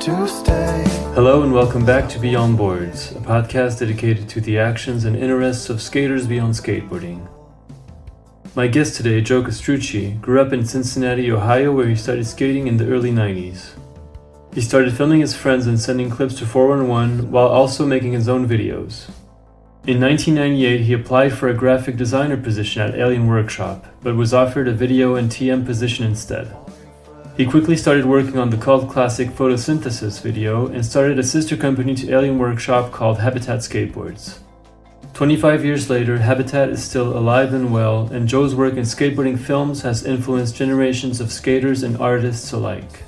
to stay. Hello and welcome back to Beyond Boards, a podcast dedicated to the actions and interests of skaters beyond skateboarding. My guest today, Joe Castrucci, grew up in Cincinnati, Ohio, where he started skating in the early 90s. He started filming his friends and sending clips to 411 while also making his own videos. In 1998, he applied for a graphic designer position at Alien Workshop, but was offered a video and TM position instead. He quickly started working on the cult classic Photosynthesis video and started a sister company to Alien Workshop called Habitat Skateboards. 25 years later, Habitat is still alive and well, and Joe's work in skateboarding films has influenced generations of skaters and artists alike.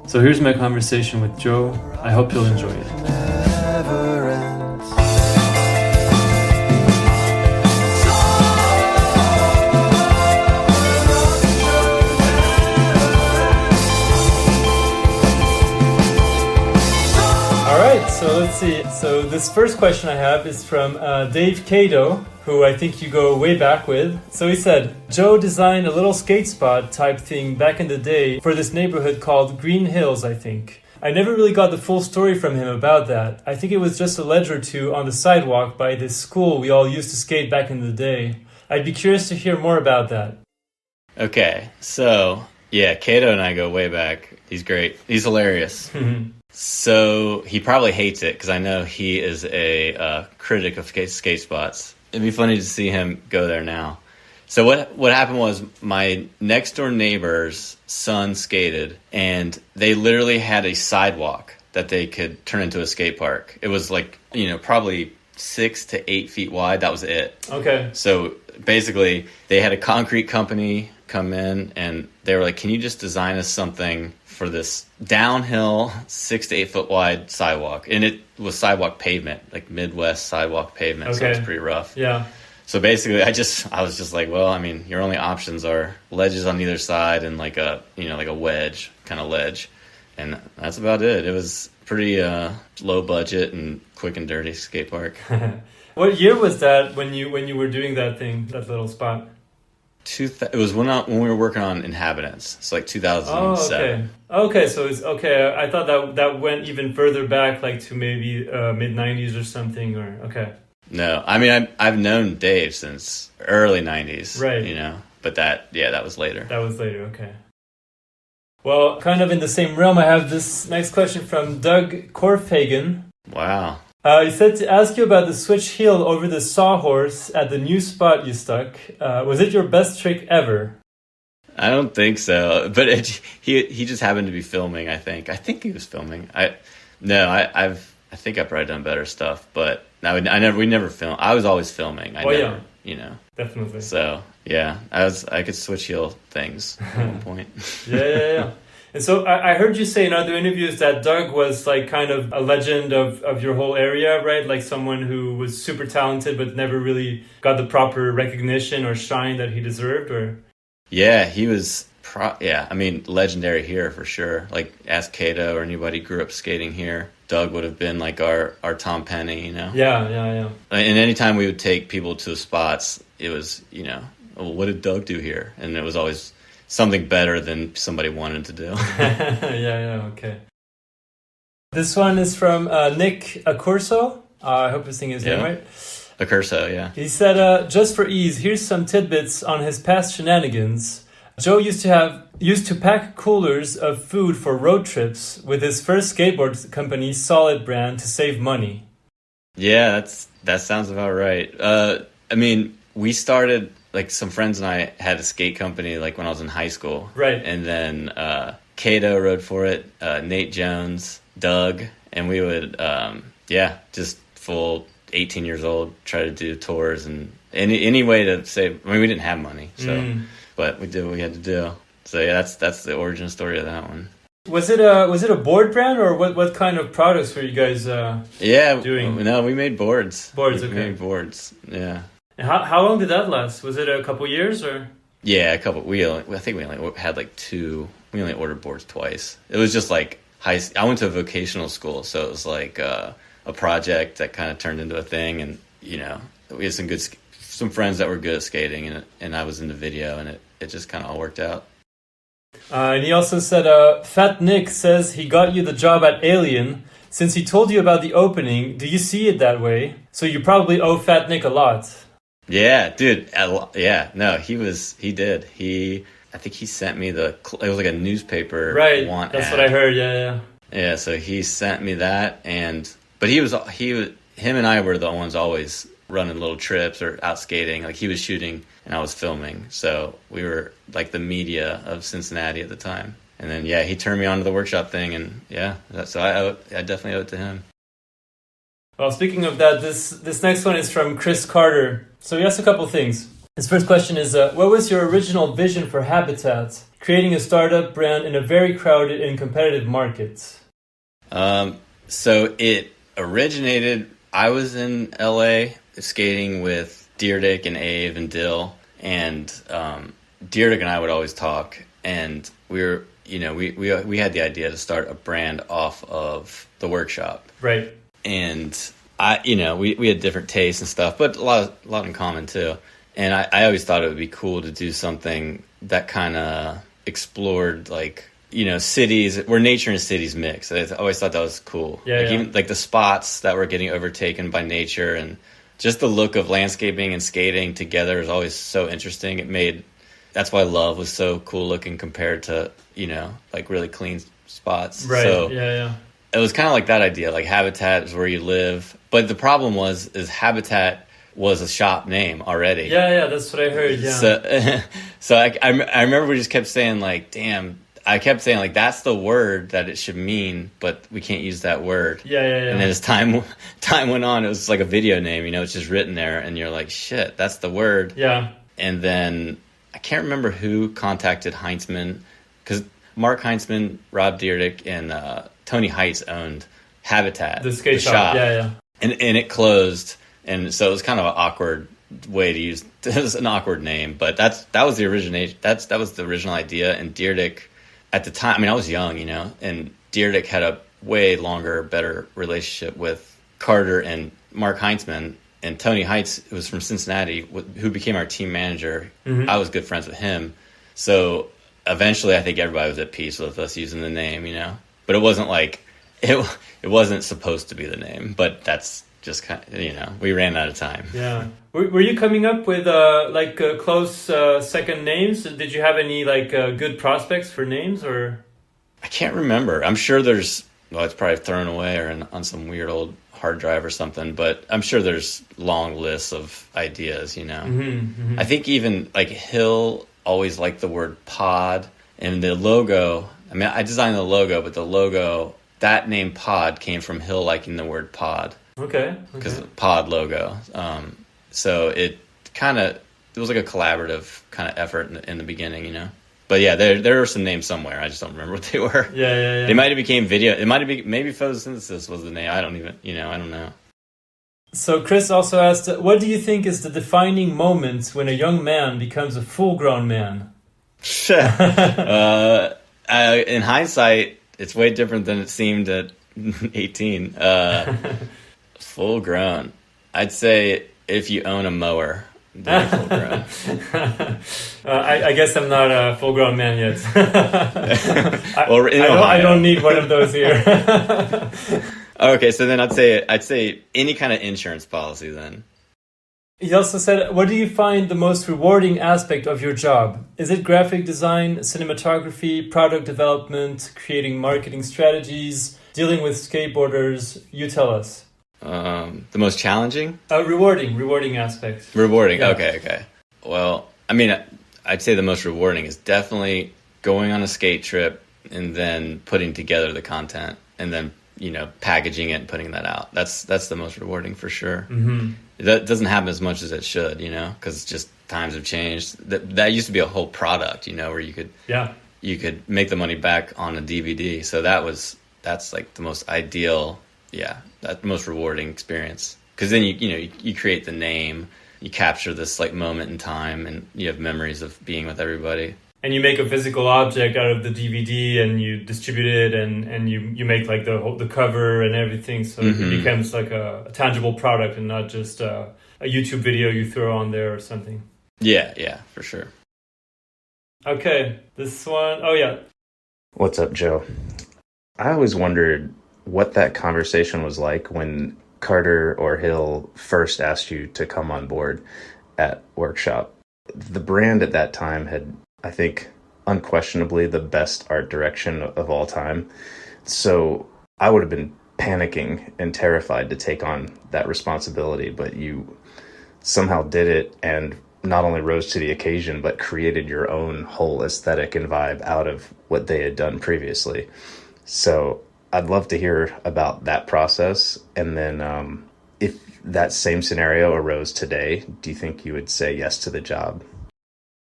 So here's my conversation with Joe. I hope you'll enjoy it. Never ends. Alright, so let's see. So this first question I have is from Dave Caddo, who I think you go way back with. So he said, Joe designed a little skate spot type thing back in the day for this neighborhood called Green Hills, I think. I never really got the full story from him about that. I think it was just a ledge or two on the sidewalk by this school we all used to skate back in the day. I'd be curious to hear more about that. Okay, so yeah, Caddo and I go way back. He's great. He's hilarious. So he probably hates it because I know he is a critic of skate spots. It'd be funny to see him go there now. So what happened was my next door neighbor's son skated, and they literally had a sidewalk that they could turn into a skate park. It was like, probably 6 to 8 feet wide. That was it. Okay. So basically, they had a concrete company come in, and they were like, can you just design us something for this downhill 6 to 8 foot wide sidewalk? And it was sidewalk pavement, like Midwest sidewalk pavement. Okay. So it was pretty rough. Yeah. So basically I was just like, well, I mean, your only options are ledges on either side and like a wedge kind of ledge. And that's about it. It was pretty low budget and quick and dirty skate park. What year was that when you were doing that thing, that little spot? It was when we were working on Inhabitants. It's like 2007. Oh, okay. So it's okay. I thought that went even further back, like to maybe mid 90s or something. Or okay. No, I mean I've known Dave since early 90s. Right. But that was later. That was later. Okay. Well, kind of in the same realm, I have this next question from Doug Korfhagen. Wow. He said to ask you about the switch heel over the sawhorse at the new spot you stuck. Was it your best trick ever? I don't think so, but he just happened to be filming. I think he was filming. I think I've probably done better stuff, but we never filmed. I was always filming. Definitely. So yeah, I could switch heel things at one point. Yeah. And so I heard you say in other interviews that Doug was like kind of a legend of your whole area, right? Like someone who was super talented but never really got the proper recognition or shine that he deserved, or? Yeah, he was legendary here for sure. Like ask Caddo or anybody who grew up skating here. Doug would have been like our Tom Penny, Yeah. And anytime we would take people to the spots, it was, well, what did Doug do here? And it was always something better than somebody wanted to do. Yeah, okay. This one is from Nick Accurso. I hope I'm saying his name right. Accurso, yeah. He said, just for ease, here's some tidbits on his past shenanigans. Joe used to pack coolers of food for road trips with his first skateboard company, Solid Brand, to save money. Yeah, that sounds about right. We started, like, some friends and I had a skate company, like, when I was in high school. Right. And then Caddo rode for it, Nate Jones, Doug, and we would, just full 18 years old, try to do tours and any way to save. I mean, we didn't have money, so... But we did what we had to do. So yeah, that's the origin story of that one. Was it a board brand, or what kind of products were you guys doing? No, we made boards. Boards, we okay. made boards, yeah. And how long did that last? Was it a couple years or? Yeah, a couple. I think we only had like 2. We only ordered boards twice. It was just like I went to a vocational school, so it was like a project that kind of turned into a thing, and we had some friends that were good at skating, and I was in the video, and it just kind of all worked out. And he also said, Fat Nick says he got you the job at Alien. Since he told you about the opening, do you see it that way? So you probably owe Fat Nick a lot. Yeah, dude. Yeah, no, he did. I think he sent me it was like a newspaper. Right, want that's ad. what I heard, yeah. Yeah, so he sent me that, but him and I were the ones always running little trips or out skating. Like, he was shooting and I was filming, so we were like the media of Cincinnati at the time. And then, yeah, he turned me on to the workshop thing, and yeah, so I definitely owe it to him. Well, speaking of that, this next one is from Chris Carter. So he asked a couple things. His first question is, what was your original vision for Habitat, creating a startup brand in a very crowded and competitive market? So it originated, I was in LA skating with Dietterich and Ave and Dill, and Dietterich and I would always talk, and we were, we had the idea to start a brand off of the workshop. Right. And we had different tastes and stuff, but a lot in common too. And I always thought it would be cool to do something that kind of explored, like, cities, where nature and cities mix. I always thought that was cool. Yeah, Even like the spots that were getting overtaken by nature, and just the look of landscaping and skating together is always so interesting. That's why Love was so cool looking compared to, like really clean spots. Right. So yeah. it was kind of like that idea, like Habitat is where you live. But the problem is Habitat was a shop name already. Yeah, that's what I heard, yeah. So I remember we just kept saying, like, damn, I kept saying, like, that's the word that it should mean, but we can't use that word. Yeah. And then as time went on, it was like a video name, it's just written there, and you're like, shit, that's the word. Yeah. And then I can't remember who contacted Heinzman, because Mark Heinzman, Rob Dietterich, and Tony Heights owned Habitat, the skate shop. Yeah. And it closed. And so it was kind of an awkward way to use. It was an awkward name, but that was the origination. That was the original idea. And Dietterich, at the time, I was young, and Dietterich had a way longer, better relationship with Carter and Mark Heinzman. And Tony Heights, who was from Cincinnati, who became our team manager. Mm-hmm. I was good friends with him. So eventually, I think everybody was at peace with us using the name, But it wasn't like it wasn't supposed to be the name. But that's just kind of, we ran out of time. Yeah. Were you coming up with close second names? Did you have any good prospects for names, or? I can't remember. I'm sure it's probably thrown away or on some weird old hard drive or something, but I'm sure there's long lists of ideas, Mm-hmm, mm-hmm. I think even like Hill always liked the word pod, and the logo, I designed the logo, but the logo, that name pod came from Hill liking the word pod. Okay. Because pod logo. So it was like a collaborative kind of effort in the beginning, But yeah, there are some names somewhere. I just don't remember what they were. Yeah. They might have became video. It might have been, maybe Photosynthesis was the name. I don't even, I don't know. So Chris also asked, what do you think is the defining moment when a young man becomes a full-grown man? In hindsight, it's way different than it seemed at 18. Full grown. I'd say if you own a mower, then you're full grown. I guess I'm not a full grown man yet. Well, I don't need one of those here. Okay, so then I'd say any kind of insurance policy then. He also said, what do you find the most rewarding aspect of your job? Is it graphic design, cinematography, product development, creating marketing strategies, dealing with skateboarders? You tell us. The most challenging? Rewarding aspects. Rewarding, yeah. Okay. Well, I'd say the most rewarding is definitely going on a skate trip and then putting together the content and then, packaging it and putting that out. That's the most rewarding for sure. Mm-hmm. That doesn't happen as much as it should, because just times have changed. That used to be a whole product, where you could make the money back on a DVD. So that's like the most ideal, that's the most rewarding experience. Because then you create the name, you capture this like moment in time, and you have memories of being with everybody. And you make a physical object out of the DVD, and you distribute it, and you make like the cover and everything, so mm-hmm. It becomes like a tangible product and not just a YouTube video you throw on there or something. Yeah, for sure. Okay, this one. Oh, yeah. What's up, Joe? I always wondered what that conversation was like when Carter or Hill first asked you to come on board at Workshop. The brand at that time had, I think, unquestionably the best art direction of all time. So I would have been panicking and terrified to take on that responsibility, but you somehow did it and not only rose to the occasion, but created your own whole aesthetic and vibe out of what they had done previously. So I'd love to hear about that process. And then if that same scenario arose today, do you think you would say yes to the job?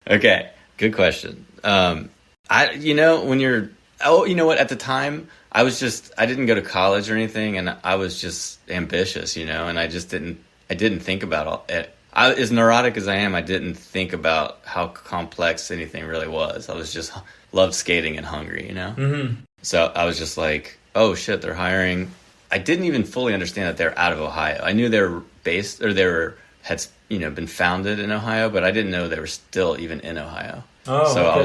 Okay, good question. At the time, I didn't go to college or anything, and I was just ambitious, and I didn't think about it. As neurotic as I am, I didn't think about how complex anything really was. I was just loved skating and hungry, Mm-hmm. So I was just like, oh shit, they're hiring. I didn't even fully understand that they're out of Ohio. I knew they were based, or had been founded in Ohio, but I didn't know they were still even in Ohio. Oh, so okay. I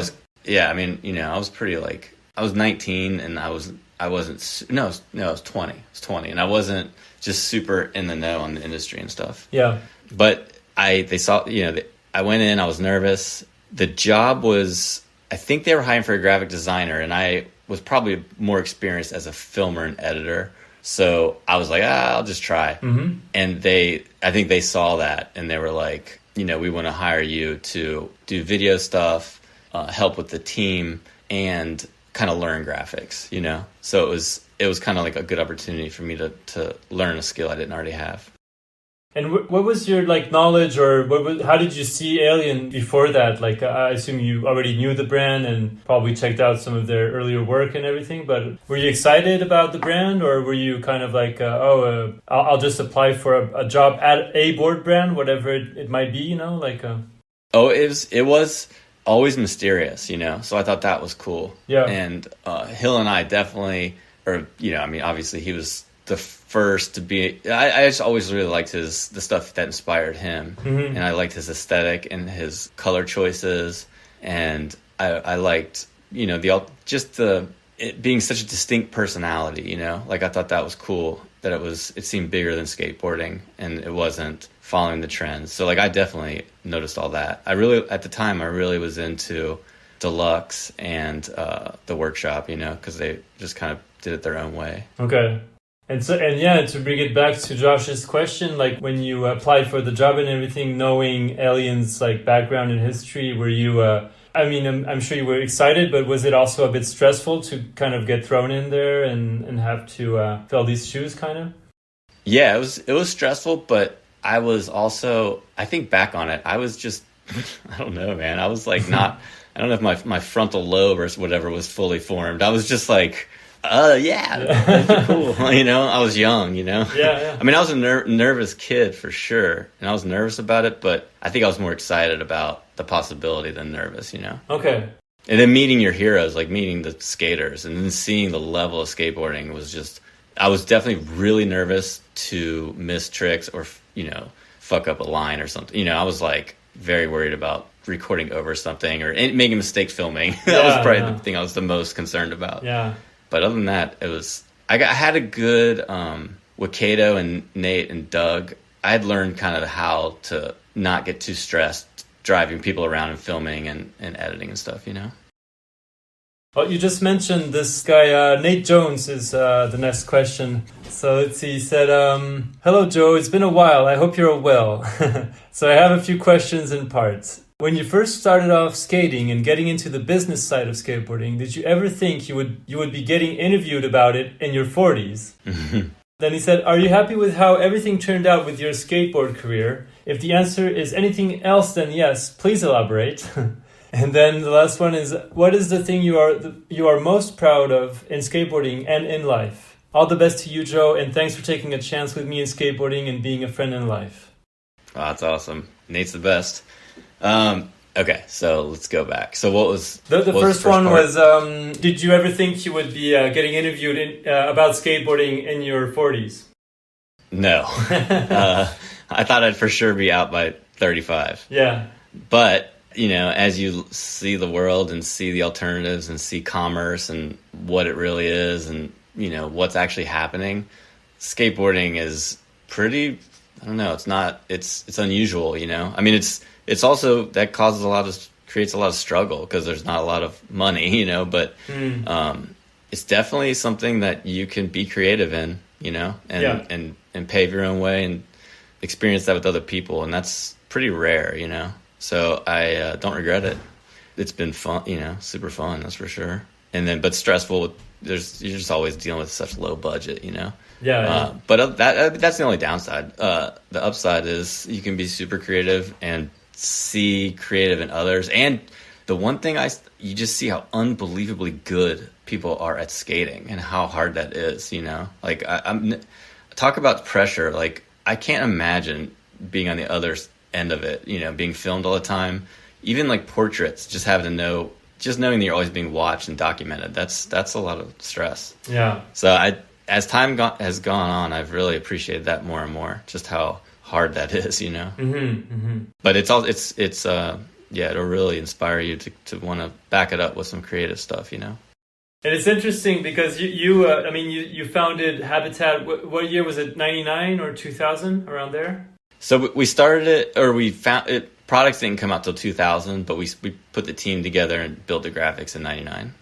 was pretty I was 19 and I was 20. I was 20, and I wasn't just super in the know on the industry and stuff. Yeah. But they saw, I went in, I was nervous. The job was, I think they were hiring for a graphic designer, and I was probably more experienced as a filmer and editor. So I was like, I'll just try. Mm-hmm. And I think they saw that, and they were like, we want to hire you to do video stuff, help with the team, and kind of learn graphics, So it was kind of like a good opportunity for me to learn a skill I didn't already have. And what was your knowledge, or how did you see Alien before that? I assume you already knew the brand and probably checked out some of their earlier work and everything. But were you excited about the brand, or were you kind of like, I'll just apply for a job at a board brand, whatever it might be, Oh, it was always mysterious, So I thought that was cool. Yeah. And Hill and I definitely, obviously he was the first to be. I just always really liked the stuff that inspired him, mm-hmm. and I liked his aesthetic and his color choices, and I liked it being such a distinct personality. I thought that was cool, that it seemed bigger than skateboarding and it wasn't following the trends. So I definitely noticed all that. At the time I really was into Deluxe and the Workshop, because they just kind of did it their own way. Okay. And to bring it back to Josh's question, when you applied for the job and everything, knowing Alien's background and history, were you, I'm sure you were excited, but was it also a bit stressful to kind of get thrown in there and have to fill these shoes kind of? Yeah, it was stressful, but I was also, I think back on it, I was just, I don't know, man. I was not, I don't know if my frontal lobe or whatever was fully formed. I was just that'd be cool. I was young, Yeah. I was a nervous kid for sure, and I was nervous about it, but I think I was more excited about the possibility than nervous, Okay. And then meeting your heroes, meeting the skaters, and then seeing the level of skateboarding was just, I was definitely really nervous to miss tricks or, fuck up a line or something. I was very worried about recording over something or making a mistake filming. That was probably the thing I was the most concerned about. Yeah. But other than that, I had a good, with Caddo and Nate and Doug, I had learned kind of how to not get too stressed driving people around and filming and editing and stuff, Well, you just mentioned this guy, Nate Jones is the next question. So let's see, he said, hello Joe, it's been a while, I hope you're well. So I have a few questions in parts. When you first started off skating and getting into the business side of skateboarding, did you ever think you would be getting interviewed about it in your 40s? Then he said, are you happy with how everything turned out with your skateboard career? If the answer is anything else than yes, please elaborate. And then the last one is, what is the thing you are most proud of in skateboarding and in life? All the best to you, Joe, and thanks for taking a chance with me in skateboarding and being a friend in life. Oh, that's awesome. Nate's the best. Okay, so let's go back. So what was the first one part? Was did you ever think you would be getting interviewed about skateboarding in your 40s? No. I thought I'd for sure be out by 35. Yeah. But as you see the world and see the alternatives and see commerce and what it really is and, what's actually happening, skateboarding is pretty, I don't know, it's unusual, I mean, it's also, that creates a lot of struggle because there's not a lot of money, but it's definitely something that you can be creative in, and pave your own way and experience that with other people. And that's pretty rare, So I don't regret it. It's been fun, super fun, that's for sure. And then, but stressful. You're just always dealing with such low budget, Yeah. But that's the only downside. The upside is you can be super creative and see creative in others. And the one thing you just see how unbelievably good people are at skating and how hard that is. Like I'm talk about pressure. Like I can't imagine being on the other end of it, being filmed all the time, even like portraits, just having to know, just knowing that you're always being watched and documented. That's a lot of stress. Yeah. So as time has gone on, I've really appreciated that more and more, just how hard that is, But it'll really inspire you to want to back it up with some creative stuff, And it's interesting because you founded Habitat. What year was it? 99 or 2000, around there? So we started it, or we found it. Products didn't come out till 2000, but we put the team together and built the graphics in 99.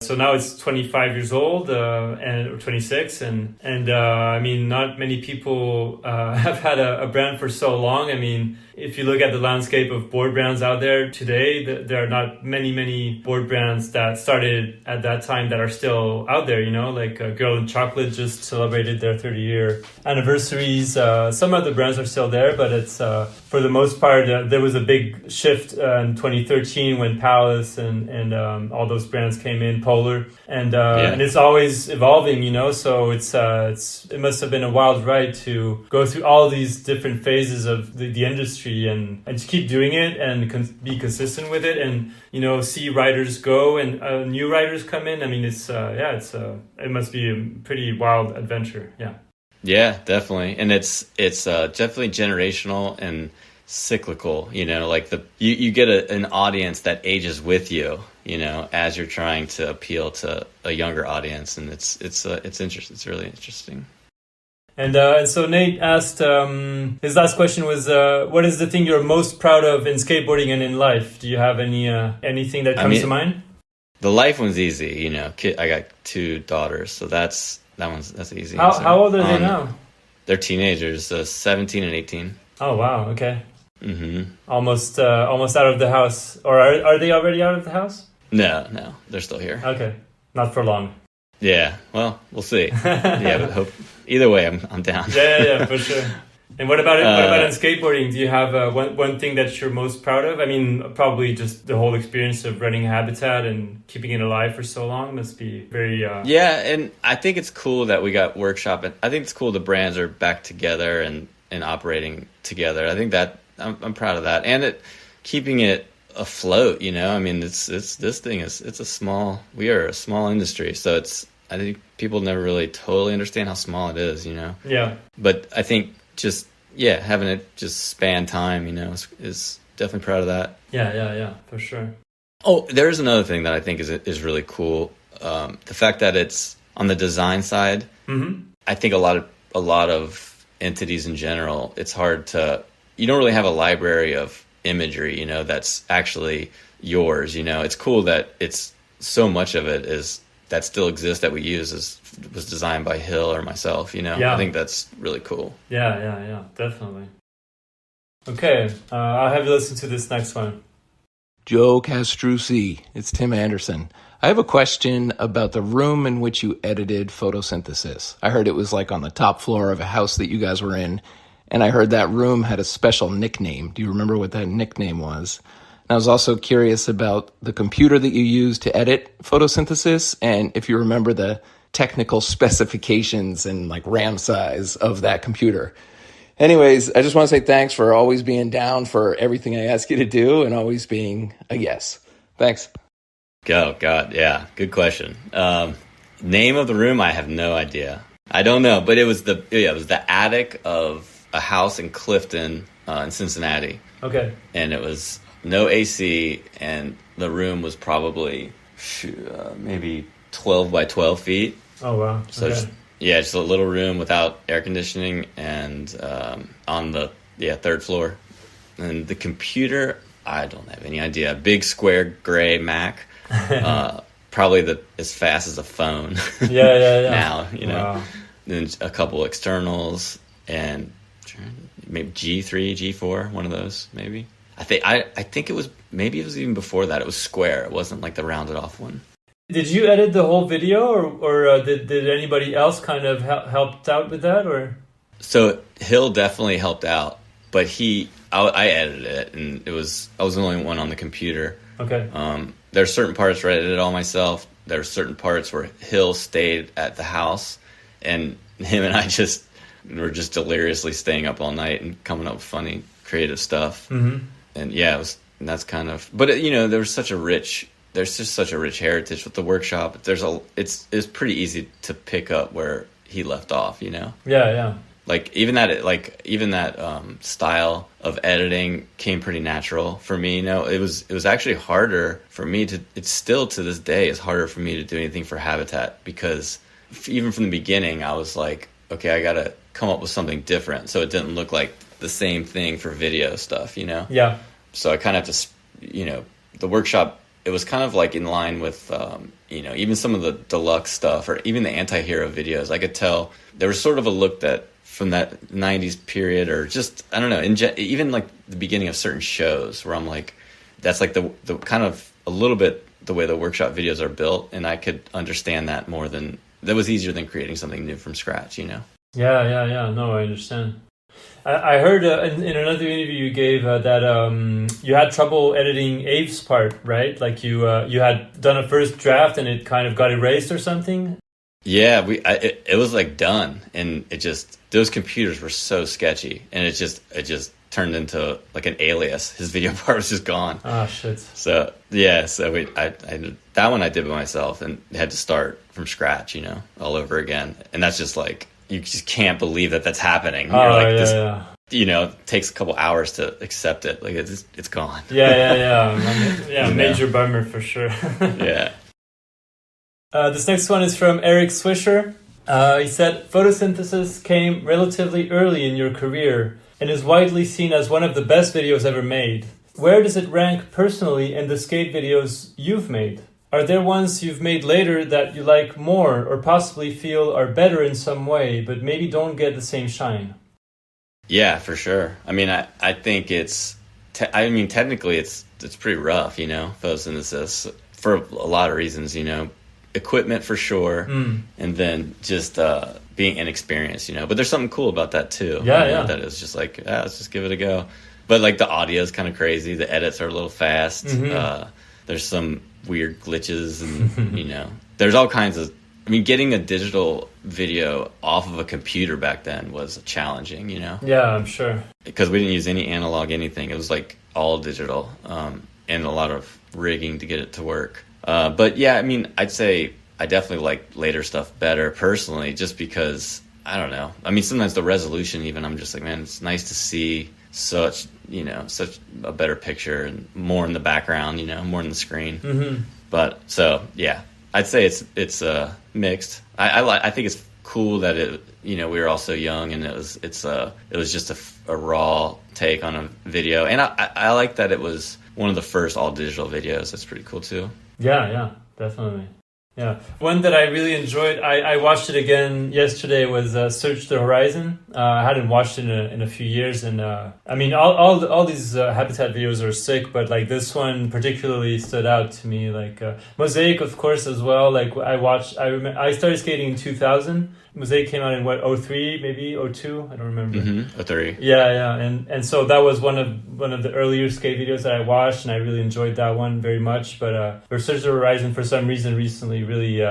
So now it's 25 years old, or 26, and not many people have had a brand for so long. I mean, if you look at the landscape of board brands out there today, there are not many board brands that started at that time that are still out there, like Girl in Chocolate just celebrated their 30-year anniversaries. Some other brands are still there, but it's, for the most part, there was a big shift in 2013 when Palace and all those brands came in, Polar, and it's always evolving, so it must have been a wild ride to go through all these different phases of the industry and to keep doing it and be consistent with it and see riders go and new riders come in. I mean, it must be a pretty wild adventure. Yeah, definitely. And it's definitely generational and cyclical, like you get an audience that ages with you, as you're trying to appeal to a younger audience, and it's interesting. It's really interesting. And so Nate asked, his last question was, what is the thing you're most proud of in skateboarding and in life? Do you have anything that comes to mind? The life one's easy, I got 2 daughters, so that's easy. How old are they now? They're teenagers, 17 and 18. Oh wow, okay. Mm-hmm. Almost out of the house, or are they already out of the house? No, they're still here. Okay, not for long. Yeah, well, we'll see. Yeah, but hope either way, I'm down. Yeah, for sure. And what about in skateboarding? Do you have one thing that you're most proud of? I mean, probably just the whole experience of running Habitat and keeping it alive for so long must be very... Yeah, and I think it's cool that we got Workshop. And I think it's cool the brands are back together and operating together. I think that I'm proud of that. And keeping it afloat, I mean, we are a small industry, so I think people never really totally understand how small it is, Yeah. But I think just having it just span time, is definitely proud of that. Yeah, for sure. Oh, there's another thing that I think is really cool. The fact that it's on the design side. Mm-hmm. I think a lot of entities in general, it's hard you don't really have a library of imagery, that's actually yours. It's cool that it's so much of it that still exists that we use was designed by Hill or myself. Yeah. I think that's really cool. Yeah, definitely. Okay, I'll have you listen to this next one. Joe Castrucci, it's Tim Anderson. I have a question about the room in which you edited Photosynthesis. I heard it was like on the top floor of a house that you guys were in, and I heard that room had a special nickname. Do you remember what that nickname was? And I was also curious about the computer that you used to edit Photosynthesis, and if you remember the technical specifications and like RAM size of that computer. Anyways, I just want to say thanks for always being down for everything I ask you to do and always being a yes. Thanks. Oh, God, yeah, good question. Name of the room, I have no idea. I don't know, but it was the attic of a house in Clifton, in Cincinnati. Okay. And it was no AC, and the room was probably maybe 12 by 12 feet. Oh, wow. So Okay. just a little room without air conditioning, and on the third floor. And the computer, I don't have any idea. Big square gray Mac, probably as fast as a phone. Yeah. Now, Wow. Then a couple externals and maybe G3, G4, one of those maybe. I think it was even before that. It was square. It wasn't like the rounded off one. Did you edit the whole video, or did anybody else kind of helped out with that, or? So Hill definitely helped out, but I edited it, and I was the only one on the computer. Okay. There's certain parts where I edited all myself. There's certain parts where Hill stayed at the house, and him and I were just deliriously staying up all night and coming up with funny, creative stuff. Mm-hmm. And and that's kind of. But there's just such a rich heritage with the workshop. It's pretty easy to pick up where he left off. Yeah. Like even that style of editing came pretty natural for me. It was actually harder for me to. It's still to this day is harder for me to do anything for Habitat, because even from the beginning I was like, okay, I gotta come up with something different so it didn't look like the same thing for video stuff. Yeah. So I kind of have to, the workshop. It was kind of like in line with, even some of the deluxe stuff or even the anti-hero videos. I could tell there was sort of a look that from that 90s period, or just, I don't know, even like the beginning of certain shows where I'm like, that's like the kind of a little bit the way the workshop videos are built. And I could understand that more than, that was easier than creating something new from scratch, Yeah. No, I understand. I heard in another interview you gave that you had trouble editing Abe's part, right? Like you had done a first draft and it kind of got erased or something. Yeah, it was like done, and it just, those computers were so sketchy, and it just turned into like an alias. His video part was just gone. Ah, shit. So I that one I did by myself and had to start from scratch, all over again, and that's just like, you just can't believe that that's happening. You're like, it takes a couple hours to accept it. Like it's gone. Yeah. Major bummer for sure. Yeah. This next one is from Eric Swisher. He said, photosynthesis came relatively early in your career and is widely seen as one of the best videos ever made. Where does it rank personally in the skate videos you've made? Are there ones you've made later that you like more or possibly feel are better in some way, but maybe don't get the same shine? Yeah, for sure. I mean, I think technically it's pretty rough, photosynthesis, for a lot of reasons, equipment for sure, and then just being inexperienced, but there's something cool about that too. That is just like, let's just give it a go. But like the audio is kind of crazy, the edits are a little fast, there's some weird glitches, and there's all kinds of, getting a digital video off of a computer back then was challenging, Yeah, I'm sure. Because we didn't use any analog anything. It was like all digital, and a lot of rigging to get it to work. But yeah, I'd say I definitely like later stuff better personally, just because, I don't know. Sometimes the resolution even, I'm just like, man, it's nice to see such a better picture and more in the background, more in the screen. But so, yeah, I'd say it's mixed. I think it's cool that it, we were all so young, and it was just a raw take on a video. And I like that it was one of the first all digital videos. That's pretty cool too. Yeah, definitely. Yeah, one that I really enjoyed, I watched it again yesterday, was Search the Horizon. I hadn't watched it in a few years, and all these Habitat videos are sick, but like this one particularly stood out to me. Like Mosaic, of course, as well. Like I started skating in 2000. Mosaic came out in 03, maybe 02, I don't remember. 03. Yeah, and so that was one of the earlier skate videos that I watched, and I really enjoyed that one very much. But Search the Horizon, for some reason, recently really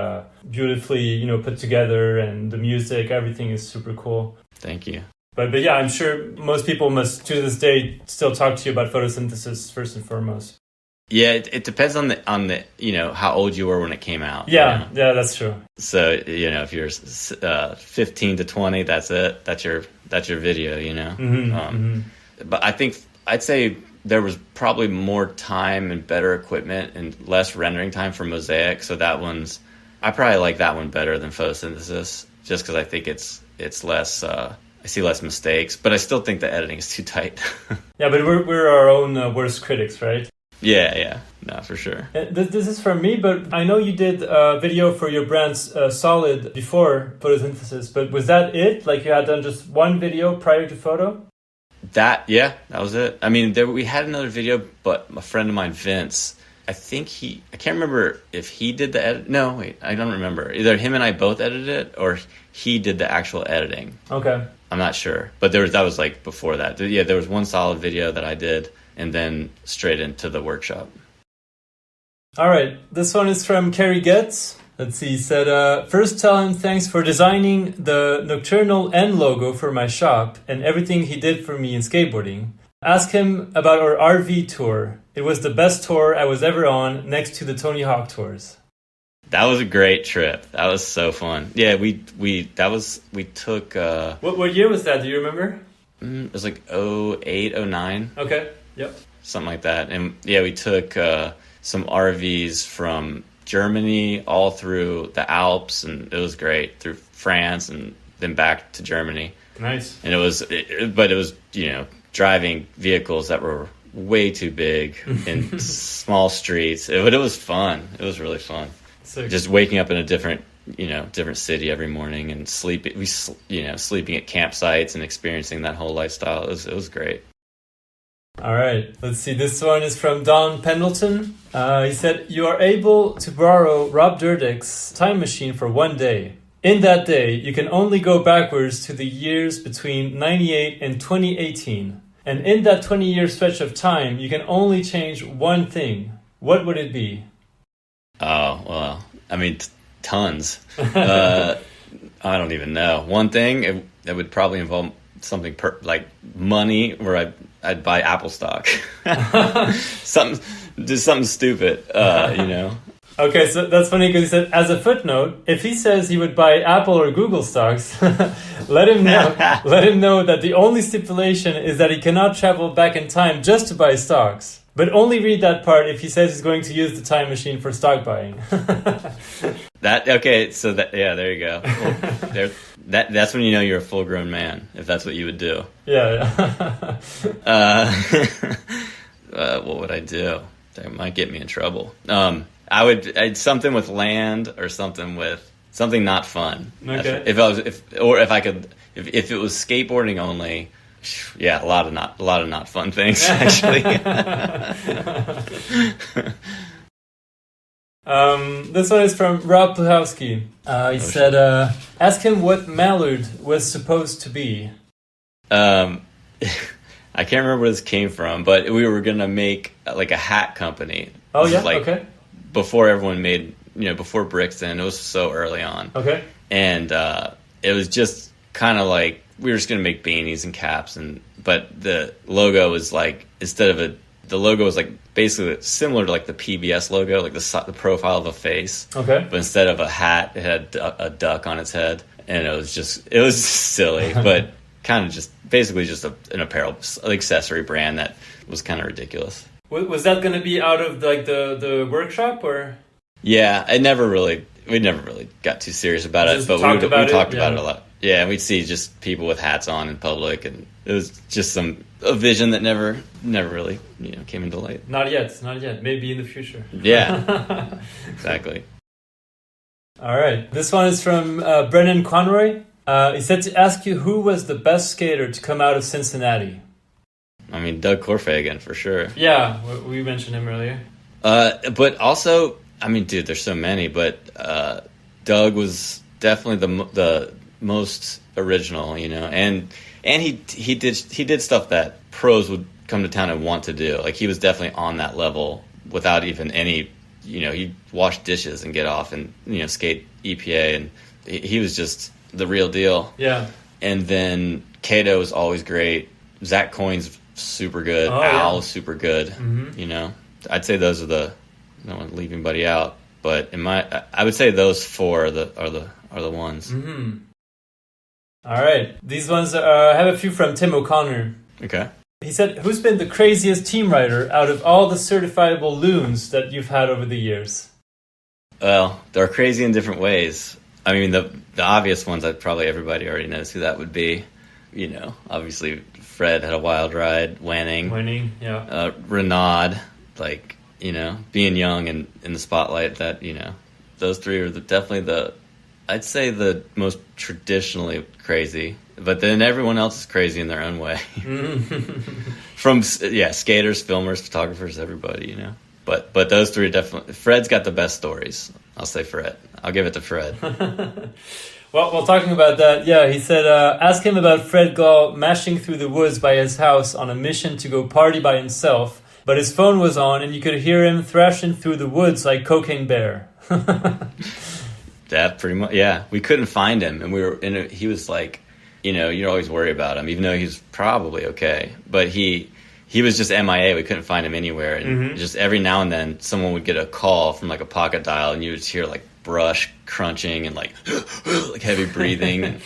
beautifully put together, and the music, everything is super cool. Thank you. But yeah, I'm sure most people must to this day still talk to you about photosynthesis first and foremost. Yeah, it depends on the how old you were when it came out. Yeah, that's true. So if you're 15 to 20, that's it. That's your video. But I think I'd say there was probably more time and better equipment and less rendering time for Mosaic. So I probably like that one better than Photosynthesis, just because I think it's less. I see less mistakes, but I still think the editing is too tight. Yeah, but we're our own worst critics, right? Yeah, no, for sure. This is from me, but I know you did a video for your brand's Solid before Photosynthesis, but was that it? Like you had done just one video prior to Photo? That was it. I mean, we had another video, but a friend of mine, Vince, I can't remember if he did the edit. No, wait, I don't remember. Either him and I both edited it, or he did the actual editing. Okay. I'm not sure, but that was like before that. Yeah, there was one Solid video that I did, and then straight into the workshop. All right, this one is from Kerry Getz. Let's see, he said, first tell him thanks for designing the Nocturnal N logo for my shop and everything he did for me in skateboarding. Ask him about our RV tour. It was the best tour I was ever on, next to the Tony Hawk tours. That was a great trip. That was so fun. Yeah, we took... What year was that? Do you remember? It was like 08, 09. Okay, yep. Something like that. And yeah, we took some RVs from Germany all through the Alps, and it was great, through France and then back to Germany. Nice. And it was driving vehicles that were way too big in small streets. But it was fun. It was really fun. Sick. Just waking up in a different city every morning and sleeping at campsites and experiencing that whole lifestyle. It was great. All right, let's see. This one is from Don Pendleton. He said, you are able to borrow Rob Dyrdek's time machine for one day. In that day, you can only go backwards to the years between 98 and 2018. And in that 20-year stretch of time, you can only change one thing. What would it be? Oh, well, I mean, tons. I don't even know. One thing, it would probably involve something like money, where I'd buy Apple stock. something stupid, Okay, so that's funny because he said, as a footnote, if he says he would buy Apple or Google stocks, let him know that the only stipulation is that he cannot travel back in time just to buy stocks. But only read that part if he says he's going to use the time machine for stock buying. There you go. Well, that's when you know you're a full-grown man, if that's what you would do. Yeah. What would I do? That might get me in trouble. I'd something with land or something not fun. Okay. If it was skateboarding only. Yeah, a lot of not fun things, actually. This one is from Rob Pluhowski. He said, ask him what Mallard was supposed to be. I can't remember where this came from, but we were going to make like a hat company. Oh, yeah? Okay. Before everyone made, before Brixton. It was so early on. Okay. And it was just kind of like, we were just going to make beanies and caps, but the logo was like, the logo was like basically similar to like the PBS logo, like the profile of a face. Okay. But instead of a hat, it had a duck on its head, and it was silly, but kind of just basically just an apparel accessory brand that was kind of ridiculous. Was that going to be out of like the workshop or? Yeah, we never really got too serious about it, but we talked about it a lot. Yeah, and we'd see just people with hats on in public, and it was just a vision that never really came into light. Not yet. Maybe in the future. Yeah, exactly. All right, this one is from Brennan Conroy. He said to ask you who was the best skater to come out of Cincinnati. I mean, Doug Korfhagen for sure. Yeah, we mentioned him earlier. But also, I mean, dude, there's so many, but Doug was definitely the most original, and he did stuff that pros would come to town and want to do. Like, he was definitely on that level without even any, he'd wash dishes and get off and skate EPA, and he was just the real deal. Yeah. And then Caddo was always great. Zac Coyne's super good. Al is super good. Mm-hmm. I'd say those are no one leaving anybody out, but I would say those four are the ones. Mm-hmm. All right, these ones I have a few from Tim O'Connor. Okay. He said, who's been the craziest team rider out of all the certifiable loons that you've had over the years? Well, they're crazy in different ways. I mean, the obvious ones that probably everybody already knows who that would be. You know, obviously Fred had a wild ride, Wanning, yeah. Renaud, like, you know, being young and in the spotlight, that, you know, those three are definitely I'd say the most traditionally crazy. But then everyone else is crazy in their own way. From, skaters, filmers, photographers, everybody, you know. But those three are definitely... Fred's got the best stories. I'll say Fred. I'll give it to Fred. Well, talking about that, yeah, he said, ask him about Fred Gall mashing through the woods by his house on a mission to go party by himself, but his phone was on and you could hear him thrashing through the woods like Cocaine Bear. That pretty much, yeah. We couldn't find him, and he was like, you know, you'd always worry about him, even though he's probably okay. But he was just MIA. We couldn't find him anywhere. And just every now and then, someone would get a call from like a pocket dial, and you would hear like brush crunching and like like heavy breathing. And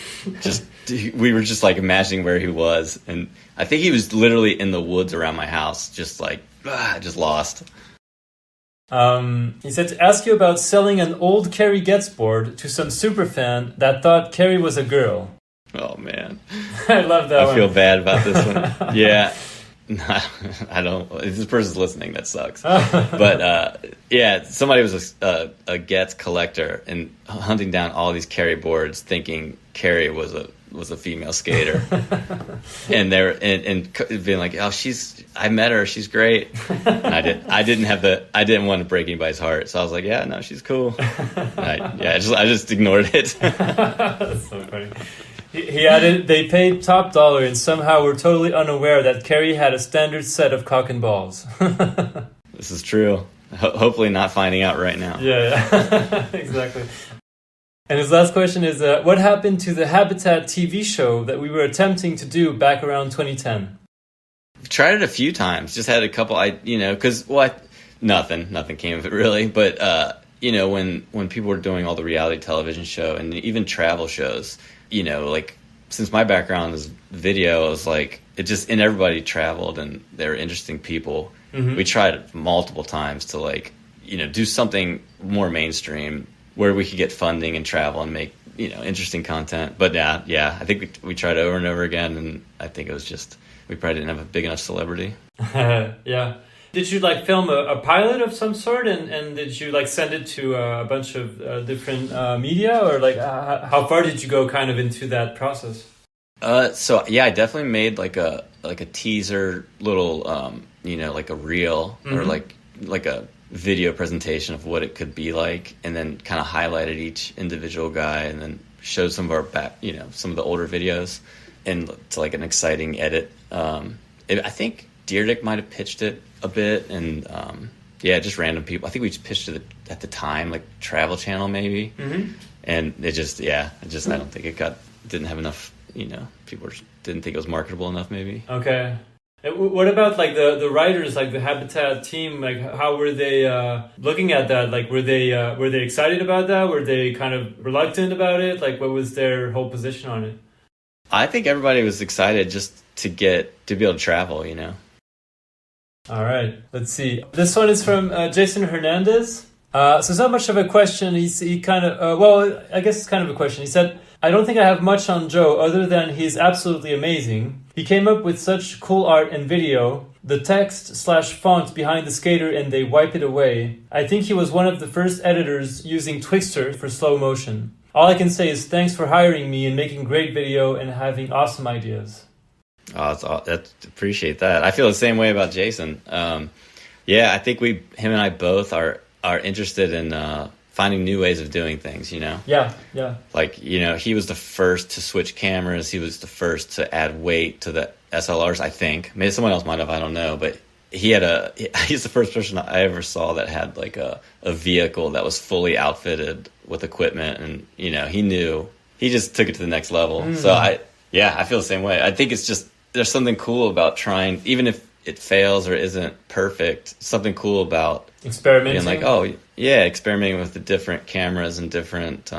we were just like imagining where he was. And I think he was literally in the woods around my house, just like, just lost. He said to ask you about selling an old Kerry Getz board to some superfan that thought Kerry was a girl. Oh, man. I love that one. I feel bad about this one. Yeah. I don't... If this person's listening, that sucks. But, somebody was a Getz collector and hunting down all these Kerry boards thinking Kerry was a female skater. And they're and being like, oh, I met her, she's great. And I didn't want to break anybody's heart, so I was like, yeah, no, she's cool. I just ignored it. That's so funny. He added, they paid top dollar and somehow were totally unaware that Kerry had a standard set of cock and balls. This is true. Hopefully not finding out right now. Yeah. Exactly. And his last question is, what happened to the Habitat TV show that we were attempting to do back around 2010? I've tried it a few times. Just had a couple, because nothing came of it really. But when people were doing all the reality television show and even travel shows, like since my background is video, I was like, and everybody traveled and they were interesting people. Mm-hmm. We tried it multiple times to do something more mainstream where we could get funding and travel and make, interesting content. But yeah, I think we tried over and over again, and I think it was just, we probably didn't have a big enough celebrity. Yeah. Did you film a pilot of some sort, and did you send it to a bunch of different media, or how far did you go kind of into that process? So yeah, I definitely made like a teaser little, like a reel, mm-hmm. or like a video presentation of what it could be like, and then kind of highlighted each individual guy, and then showed some of our some of the older videos, and to an exciting edit. I think Dietterich might have pitched it a bit, and just random people. I think we just pitched it at the time, like Travel Channel maybe, mm-hmm. and it just I don't think it didn't have enough. People didn't think it was marketable enough maybe. Okay. What about the writers, the Habitat team? How were they looking at that? Were they excited about that? Were they kind of reluctant about it? What was their whole position on it? I think everybody was excited just to be able to travel. All right, let's see. This one is from Jason Hernandez. So it's not much of a question. He kind of I guess it's kind of a question. He said, I don't think I have much on Joe other than he's absolutely amazing. He came up with such cool art and video, the text/font behind the skater, and they wipe it away. I think he was one of the first editors using Twixtor for slow motion. All I can say is thanks for hiring me and making great video and having awesome ideas. Oh, appreciate that. I feel the same way about Jason. I think him and I both are interested in finding new ways of doing things, Yeah. He was the first to switch cameras. He was the first to add weight to the SLRs, I think. Maybe someone else might have, I don't know. But he's the first person I ever saw that had a vehicle that was fully outfitted with equipment. And, he just took it to the next level. Mm. So I feel the same way. I think it's just, there's something cool about trying, even if it fails or isn't perfect, something cool about experimenting. Being experimenting with the different cameras and different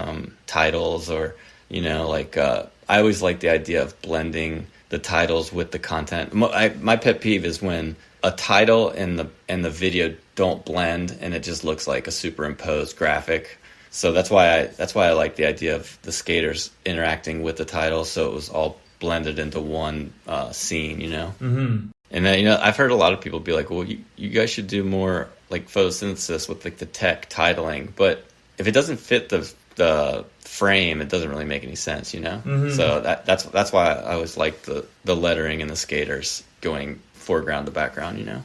titles, or I always like the idea of blending the titles with the content. My pet peeve is when a title and the video don't blend and it just looks like a superimposed graphic. So that's why I like the idea of the skaters interacting with the title, so it was all blended into one scene, you know. Mm-hmm. And then, you know, I've heard a lot of people be like, well, you guys should do more like photosynthesis with like the tech titling, but if it doesn't fit the frame, it doesn't really make any sense, you know. Mm-hmm. So that's why I always like the lettering and the skaters going foreground to background, you know.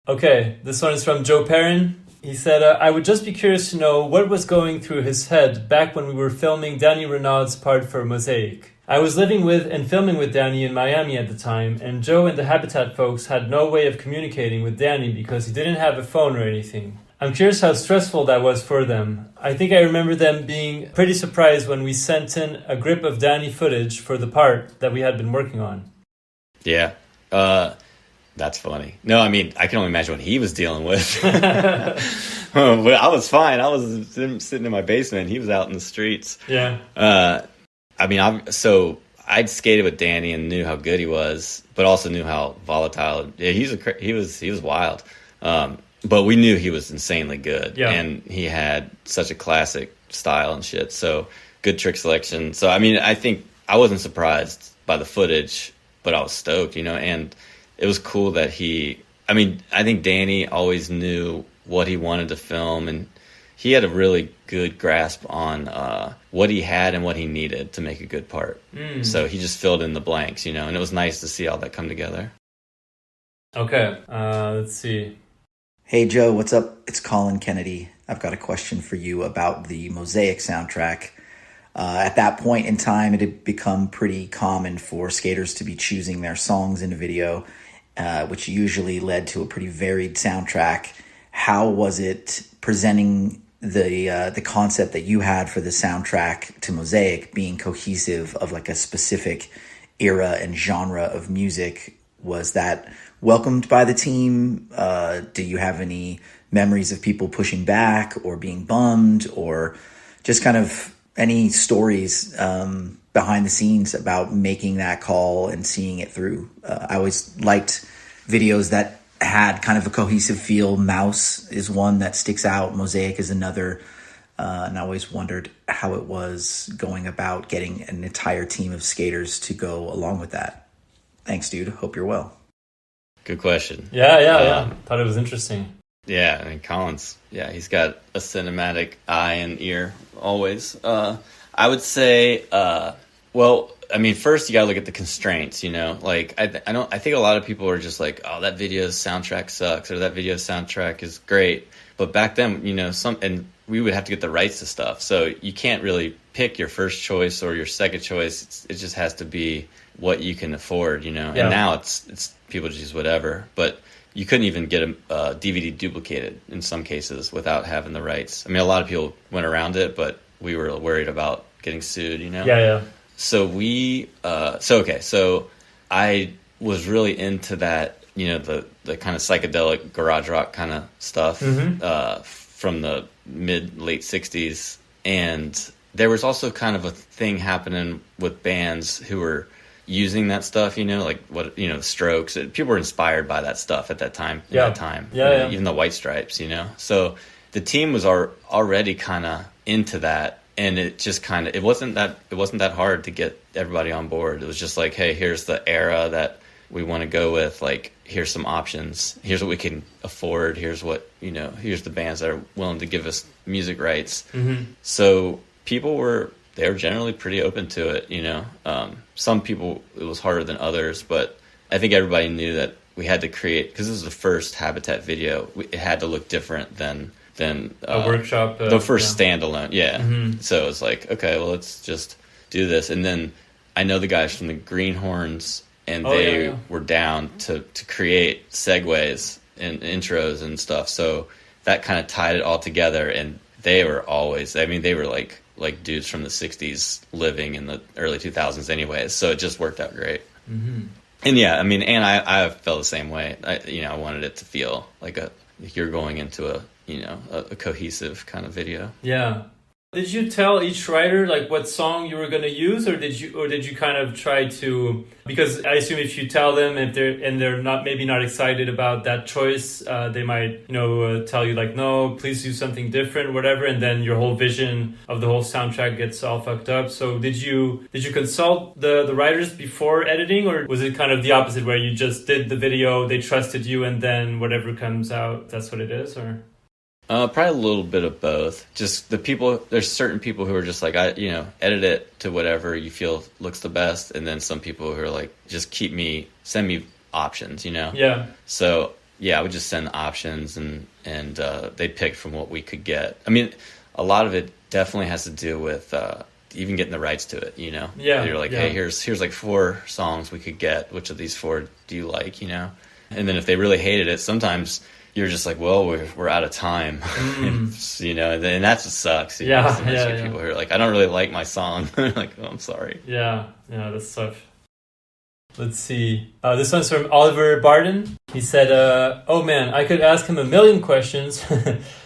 Okay, this one is from Joe Perrin. He said, I would just be curious to know what was going through his head back when we were filming Danny Renaud's part for Mosaic. I was living with and filming with Danny in Miami at the time, and Joe and the Habitat folks had no way of communicating with Danny because he didn't have a phone or anything. I'm curious how stressful that was for them. I think I remember them being pretty surprised when we sent in a grip of Danny footage for the part that we had been working on. Yeah. That's funny. No, I mean, I can only imagine what he was dealing with. But I was fine. I was sitting in my basement. He was out in the streets. Yeah. I mean, I'd skated with Danny and knew how good he was, but also knew how volatile. Yeah, he was wild. But we knew he was insanely good. Yeah. And he had such a classic style and shit. So good trick selection. So, I mean, I think I wasn't surprised by the footage, but I was stoked, you know, and it was cool that I think Danny always knew what he wanted to film, and he had a really good grasp on what he had and what he needed to make a good part. So he just filled in the blanks, you know, and it was nice to see all that come together. Okay, let's see. Hey, Joe, what's up? It's Colin Kennedy. I've got a question for you about the Mosaic soundtrack. At that point in time, it had become pretty common for skaters to be choosing their songs in a video, which usually led to a pretty varied soundtrack. How was it presenting the concept that you had for the soundtrack to Mosaic being cohesive of like a specific era and genre of music? Was that welcomed by the team? Do you have any memories of people pushing back or being bummed, or just kind of any stories behind the scenes about making that call and seeing it through? I always liked videos that had kind of a cohesive feel. Mouse is one that sticks out. Mosaic is another. And I always wondered how it was going about getting an entire team of skaters to go along with that. Thanks, dude. Hope you're well. Good question. Yeah. Thought it was interesting. Yeah, I mean, Colin's, he's got a cinematic eye and ear always. I would say, well, I mean, first you gotta look at the constraints, you know, like I think a lot of people are just like, oh, that video's soundtrack sucks, or that video's soundtrack is great. But back then, you know, and we would have to get the rights to stuff. So you can't really pick your first choice or your second choice. It just has to be what you can afford, you know. Yeah. And now it's people just use whatever. But you couldn't even get a DVD duplicated in some cases without having the rights. I mean, a lot of people went around it, but we were worried about getting sued, you know? Yeah. So so I was really into that, you know, the kind of psychedelic garage rock kind of stuff from the late 60s. And there was also kind of a thing happening with bands who were using that stuff, you know, like what, you know, the Strokes. People were inspired by that stuff at that time. Yeah. Even the White Stripes, you know. So the team was already kind of into that, and it just kind of it wasn't that hard to get everybody on board. It was just like, hey, here's the era that we want to go with. Like, here's some options. Here's what we can afford. Here's what, you know. Here's the bands that are willing to give us music rights. So people were generally pretty open to it, you know. Some people, it was harder than others, but I think everybody knew that we had to create, because this was the first Habitat video, it had to look different than a workshop. The first standalone, So it was like, okay, well, let's just do this. And then I know the guys from the Greenhorns, and they were down to create segues and intros and stuff. So that kind of tied it all together, and they were always, I mean, they were like dudes from the 60s living in the early 2000s anyways, so it just worked out great. And yeah, I mean, and I felt the same way. I wanted it to feel like you're going into a cohesive kind of video. Yeah. Did you tell each writer like what song you were going to use, or did you kind of try to, because I assume if you tell them if they're not maybe not excited about that choice, they might tell you like, no, please do something different, whatever, and then your whole vision of the whole soundtrack gets all fucked up. So did you consult the writers before editing, or was it kind of the opposite where you just did the video, they trusted you, and then whatever comes out, that's what it is, or? Probably a little bit of both. Just there's certain people who are just like, edit it to whatever you feel looks the best. And then some people who are like, just send me options, Yeah. So yeah, I would just send options and they picked from what we could get. I mean, a lot of it definitely has to do with, even getting the rights to it, Yeah. You're like, hey, here's like 4 songs we could get. Which of these 4 do you like, And then if they really hated it, sometimes you're just like, well, we're out of time, and that's what sucks. People who are like, I don't really like my song. Like, oh, I'm sorry. Yeah, that's tough. Let's see. This one's from Oliver Barton. He said, oh man, I could ask him a million questions.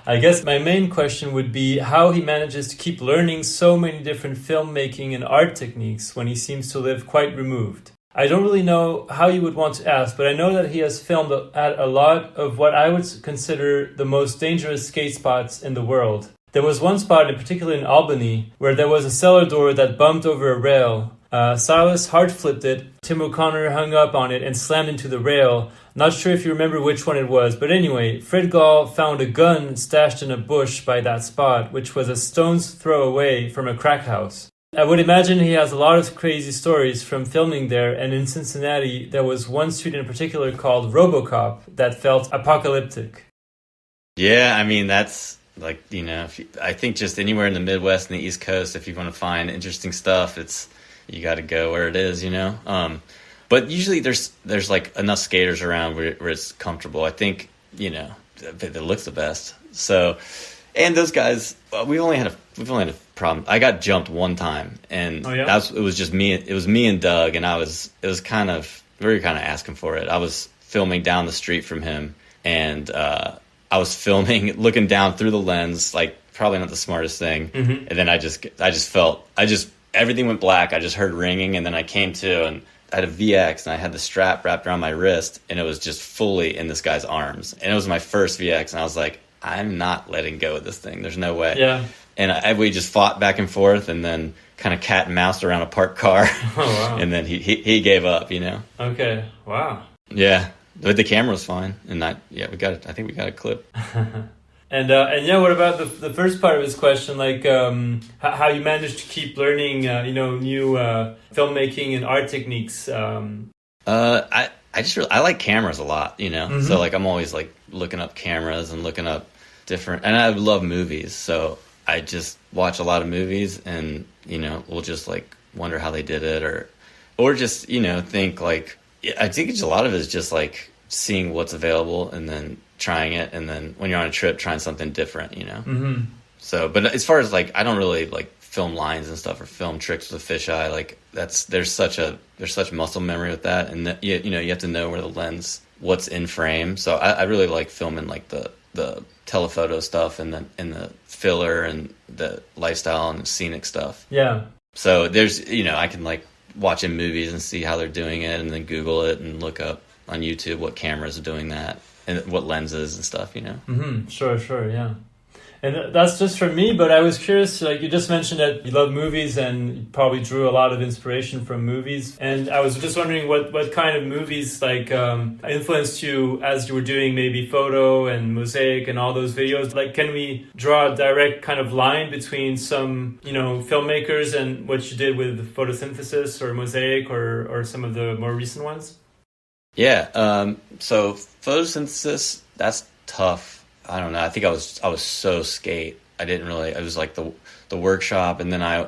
I guess my main question would be how he manages to keep learning so many different filmmaking and art techniques when he seems to live quite removed. I don't really know how you would want to ask, but I know that he has filmed at a lot of what I would consider the most dangerous skate spots in the world. There was one spot in particular in Albany where there was a cellar door that bumped over a rail. Silas hard flipped it, Tim O'Connor hung up on it and slammed into the rail. Not sure if you remember which one it was, but anyway, Fred Gall found a gun stashed in a bush by that spot, which was a stone's throw away from a crack house. I would imagine he has a lot of crazy stories from filming there, and in Cincinnati, there was one street in particular called RoboCop that felt apocalyptic. Yeah, I mean, that's like, I think just anywhere in the Midwest and the East Coast, if you want to find interesting stuff, you got to go where it is, But usually there's like enough skaters around where it's comfortable. I think, it looks the best. So, and those guys, we've only had a problem. I got jumped one time, and it was just me. It was me and Doug, and we were kind of asking for it. I was filming down the street from him, and I was filming, looking down through the lens, like probably not the smartest thing. Mm-hmm. And then I just felt everything went black. I just heard ringing, and then I came to, and I had a VX, and I had the strap wrapped around my wrist, and it was just fully in this guy's arms, and it was my first VX, and I was like, I'm not letting go of this thing. There's no way. Yeah. And we just fought back and forth, and then kind of cat and moused around a parked car. Oh, wow. And then he gave up, Okay. Wow. Yeah. But the camera was fine. And I think we got a clip. And what about the first part of his question, like how you managed to keep learning, new filmmaking and art techniques? I like cameras a lot, Mm-hmm. So like I'm always like looking up cameras and looking up different, and I love movies, so I just watch a lot of movies, and we'll just like wonder how they did it, or just think like, I think a lot of it is just like seeing what's available and then trying it, and then when you're on a trip trying something different, Mm-hmm. So, but as far as like, I don't really like film lines and stuff or film tricks with a fisheye. Like there's such muscle memory with that, and you have to know where the lens, what's in frame. So I really like filming like the telephoto stuff and the filler and the lifestyle and the scenic stuff. Yeah. So there's I can like watch in movies and see how they're doing it, and then Google it and look up on YouTube what cameras are doing that and what lenses and stuff. Mm-hmm. Sure. Yeah. And that's just for me, but I was curious, like you just mentioned that you love movies and you probably drew a lot of inspiration from movies. And I was just wondering what kind of movies like influenced you as you were doing maybe photo and mosaic and all those videos. Like, can we draw a direct kind of line between some, filmmakers and what you did with photosynthesis or mosaic or some of the more recent ones? Yeah. So photosynthesis, that's tough. I don't know. I think I was so skate. I didn't really. It was like the workshop, and then I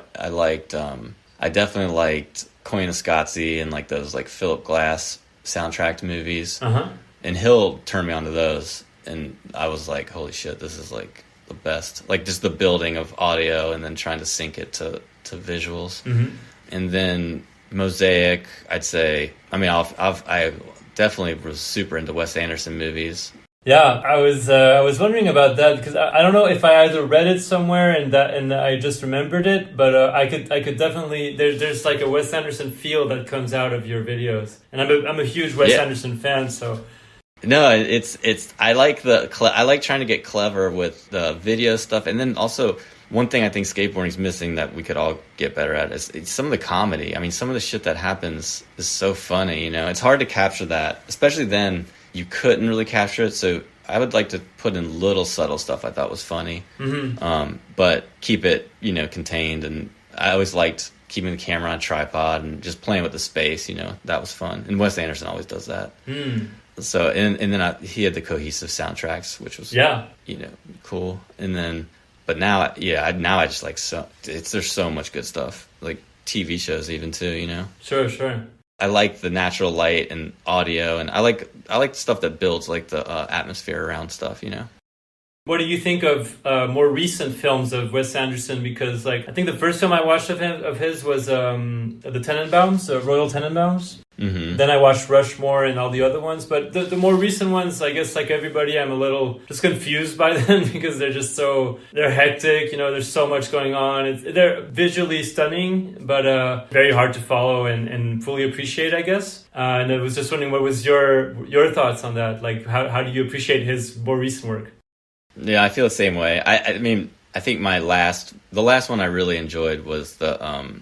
definitely liked Koyaanisqatsi and like those like Philip Glass soundtracked movies. Uh-huh. And he'll turn me on to those, and I was like, holy shit, this is like the best. Like just the building of audio, and then trying to sync it to visuals. Mm-hmm. And then mosaic, I'd say. I mean, I definitely was super into Wes Anderson movies. Yeah, I was wondering about that because I don't know if I either read it somewhere and I just remembered it, but I could definitely there's like a Wes Anderson feel that comes out of your videos, and I'm a huge Wes Anderson fan, so. No, it's I like I like trying to get clever with the video stuff, and then also one thing I think skateboarding's missing that we could all get better at is some of the comedy. I mean, some of the shit that happens is so funny, you know. It's hard to capture that, especially then. You couldn't really capture it, so I would like to put in little subtle stuff I thought was funny, but keep it, you know, contained. And I always liked keeping the camera on a tripod and just playing with the space, you know. That was fun. And Wes Anderson always does that. So, and then he had the cohesive soundtracks, which was, you know, cool. And then, but now, now I just like there's so much good stuff, like TV shows even too, you know. Sure. I like the natural light and audio, and I like stuff that builds like the atmosphere around stuff, you know. What do you think of more recent films of Wes Anderson? Because like I think the first film I watched of his was the Tenenbaums, Royal Tenenbaums. Mm-hmm. Then I watched Rushmore and all the other ones, but the more recent ones, I guess like everybody, I'm a little just confused by them because they're hectic. You know, there's so much going on. They're visually stunning, but very hard to follow and fully appreciate, I guess. And I was just wondering, what was your thoughts on that? Like, how do you appreciate his more recent work? Yeah, I feel the same way. I mean, I think the last one I really enjoyed was the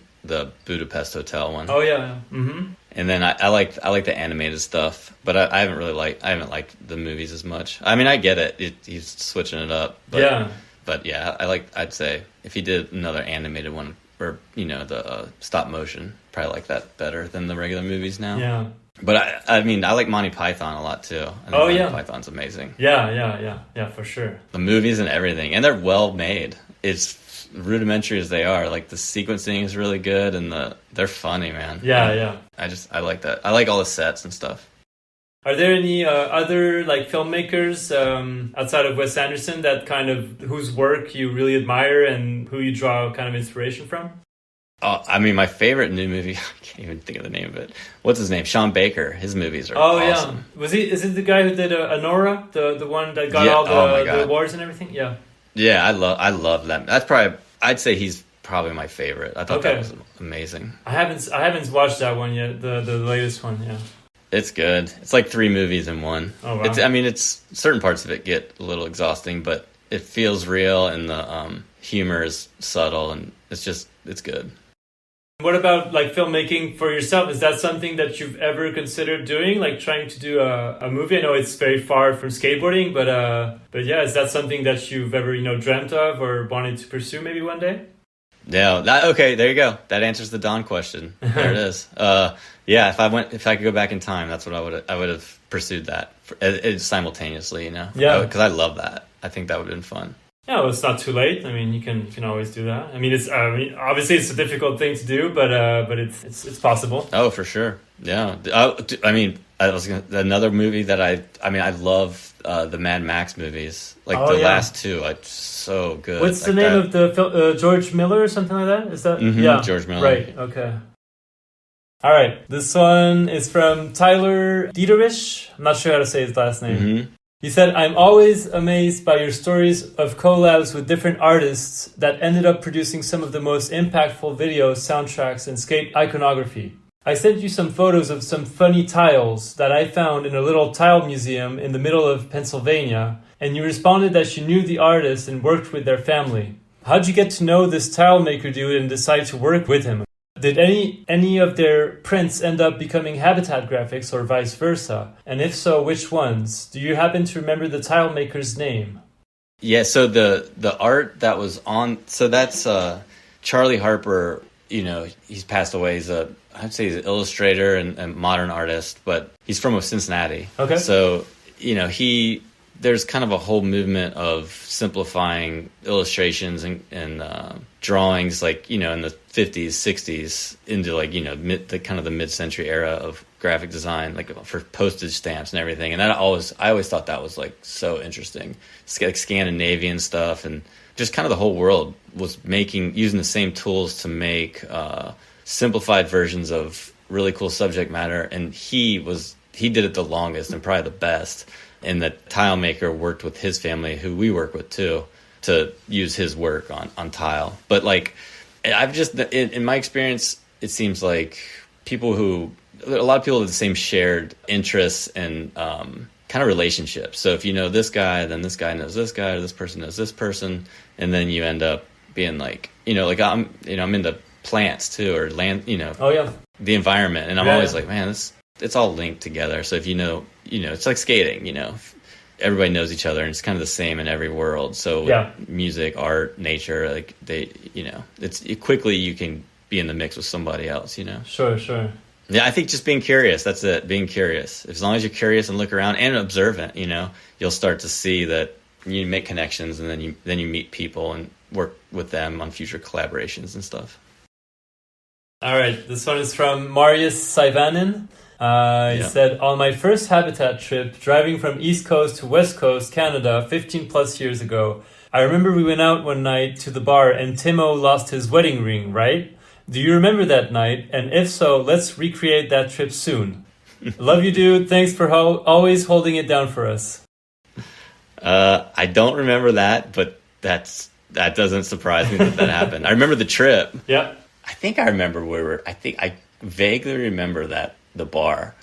Budapest Hotel one. Oh yeah. Mm-hmm. And then I like the animated stuff, but I haven't liked the movies as much. I mean, I get it. He's switching it up. But, But yeah, I'd say if he did another animated one, or you know, the stop motion, probably like that better than the regular movies now. Yeah. But I mean, I like Monty Python a lot too. Monty Python's amazing. Yeah, for sure. The movies and everything, and they're well made. It's rudimentary as they are, like the sequencing is really good, and they're funny, man. Yeah. I like that. I like all the sets and stuff. Are there any other like filmmakers outside of Wes Anderson that kind of whose work you really admire and who you draw kind of inspiration from? I mean, my favorite new movie, I can't even think of the name of it. What's his name? Sean Baker. His movies are awesome. Yeah. Is it the guy who did Anora? The one that got all the awards and everything? Yeah. Yeah, I love that. That's probably, I'd say he's probably my favorite. I thought that was amazing. I haven't watched that one yet, the latest one, yeah. It's good. It's like 3 movies in one. Oh, wow. It's certain parts of it get a little exhausting, but it feels real, and the humor is subtle, and it's good. What about like filmmaking for yourself? Is that something that you've ever considered doing, like trying to do a movie? I know it's very far from skateboarding, but yeah, is that something that you've ever dreamt of or wanted to pursue maybe one day? No, okay, there you go. That answers the Don question. There it is. Yeah, if I could go back in time, that's what I would have pursued that simultaneously, you know? Yeah, because I love that. I think that would have been fun. Yeah, well, it's not too late. I mean, you can always do that. I mean, obviously it's a difficult thing to do, but it's possible. Oh, for sure. Yeah. I mean, another movie that I love the Mad Max movies. Like last 2, so good. What's the name of the George Miller or something like that? Is that George Miller? Right. Okay. All right. This one is from Tyler Dietterich. I'm not sure how to say his last name. Mm-hmm. He said, "I'm always amazed by your stories of collabs with different artists that ended up producing some of the most impactful videos, soundtracks, and skate iconography. I sent you some photos of some funny tiles that I found in a little tile museum in the middle of Pennsylvania, and you responded that you knew the artist and worked with their family. How'd you get to know this tile maker dude and decide to work with him? Did any of their prints end up becoming Habitat graphics or vice versa? And if so, which ones? Do you happen to remember the tile maker's name?" Yeah, so the art that was on, so that's Charlie Harper. He's passed away. I'd say he's an illustrator and modern artist, but he's from Cincinnati. Okay. So, there's kind of a whole movement of simplifying illustrations and drawings, like, in the 50s, 60s into the mid-century era of graphic design, like for postage stamps and everything. And I always thought that was like so interesting. It's like Scandinavian stuff, and just kind of the whole world was using the same tools to make simplified versions of really cool subject matter. And he he did it the longest and probably the best. And the tile maker worked with his family, who we work with too, to use his work on tile. But like, I've just, in my experience, it seems like a lot of people have the same shared interests and kind of relationships. So if you know this guy, then this guy knows this guy, or this person knows this person, and then you end up being like, like I'm into plants too, or land, Oh yeah. the environment, and I'm always like, man, it's all linked together. So if it's like skating, everybody knows each other, and it's kind of the same in every world. So music, art, nature, like quickly you can be in the mix with somebody else, Sure. Yeah, I think just being curious, that's it, being curious. As long as you're curious and look around and observant, you'll start to see that you make connections, and then you meet people and work with them on future collaborations and stuff. All right, this one is from Marius Syvanen. He said, on my first Habitat trip, driving from East Coast to West Coast, Canada, 15 plus years ago, I remember we went out one night to the bar and Timo lost his wedding ring, right? Do you remember that night? And if so, let's recreate that trip soon. Love you, dude. Thanks for always holding it down for us. I don't remember that, but that doesn't surprise me that happened. I remember the trip. Yeah. I think I remember I vaguely remember the bar.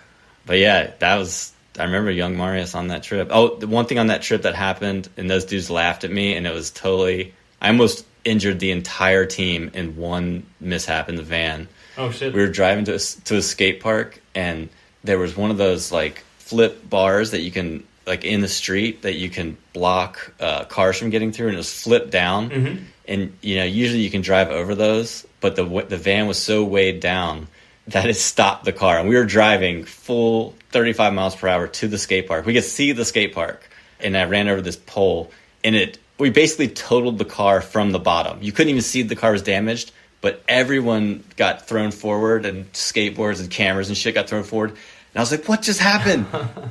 But yeah, I remember young Marius on that trip. Oh, the one thing on that trip that happened, and those dudes laughed at me, and it was I almost injured the entire team in one mishap in the van. Oh shit. We were driving to a skate park, and there was one of those like flip bars that you can, like in the street, that you can block cars from getting through, and it was flipped down. Mm-hmm. And usually you can drive over those, but the van was so weighed down that it stopped the car, and we were driving full 35 miles per hour to the skate park. We could see the skate park, and I ran over this pole, and we basically totaled the car from the bottom. You couldn't even see the car was damaged, but everyone got thrown forward, and skateboards and cameras and shit got thrown forward. And I was like, what just happened?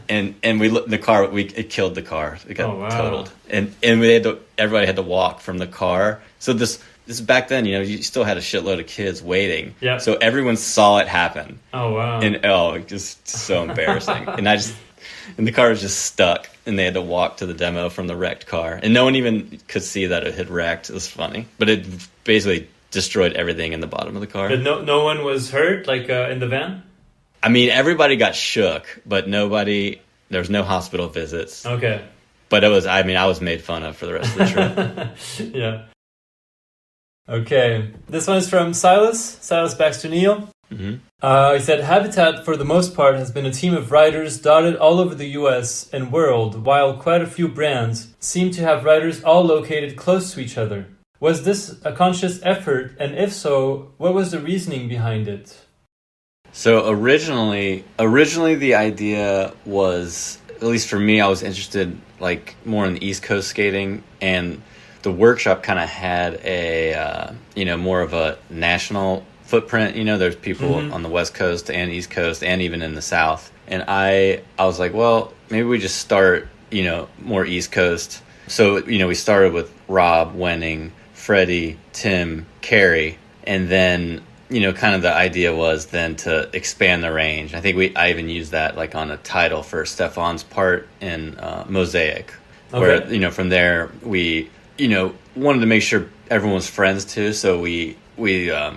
and we looked in the car, it killed the car. It got totaled. And everybody had to walk from the car. So this back then, you still had a shitload of kids waiting. Yeah. So everyone saw it happen. Oh wow. And just so embarrassing. And the car was just stuck, and they had to walk to the demo from the wrecked car. And no one even could see that it had wrecked. It was funny. But it basically destroyed everything in the bottom of the car. But no one was hurt, like in the van? I mean, everybody got shook, but there was no hospital visits. Okay. But I was made fun of for the rest of the trip. Yeah. Okay. This one is from Silas Baxter-Neal. Mm-hmm. He said, Habitat, for the most part, has been a team of riders dotted all over the US and world, while quite a few brands seem to have riders all located close to each other. Was this a conscious effort, and if so, what was the reasoning behind it? So originally the idea was, at least for me, I was interested like more in the East Coast skating, and the workshop kind of had a more of a national footprint. There's people on the West Coast and East Coast and even in the South. And I was like, well, maybe we just start, more East Coast. So, we started with Rob, Wenning, Freddie, Tim, Kerry, and then kind of the idea was then to expand the range. I think I even used that like on a title for Stefan's part in Mosaic, where from there we wanted to make sure everyone was friends too. So we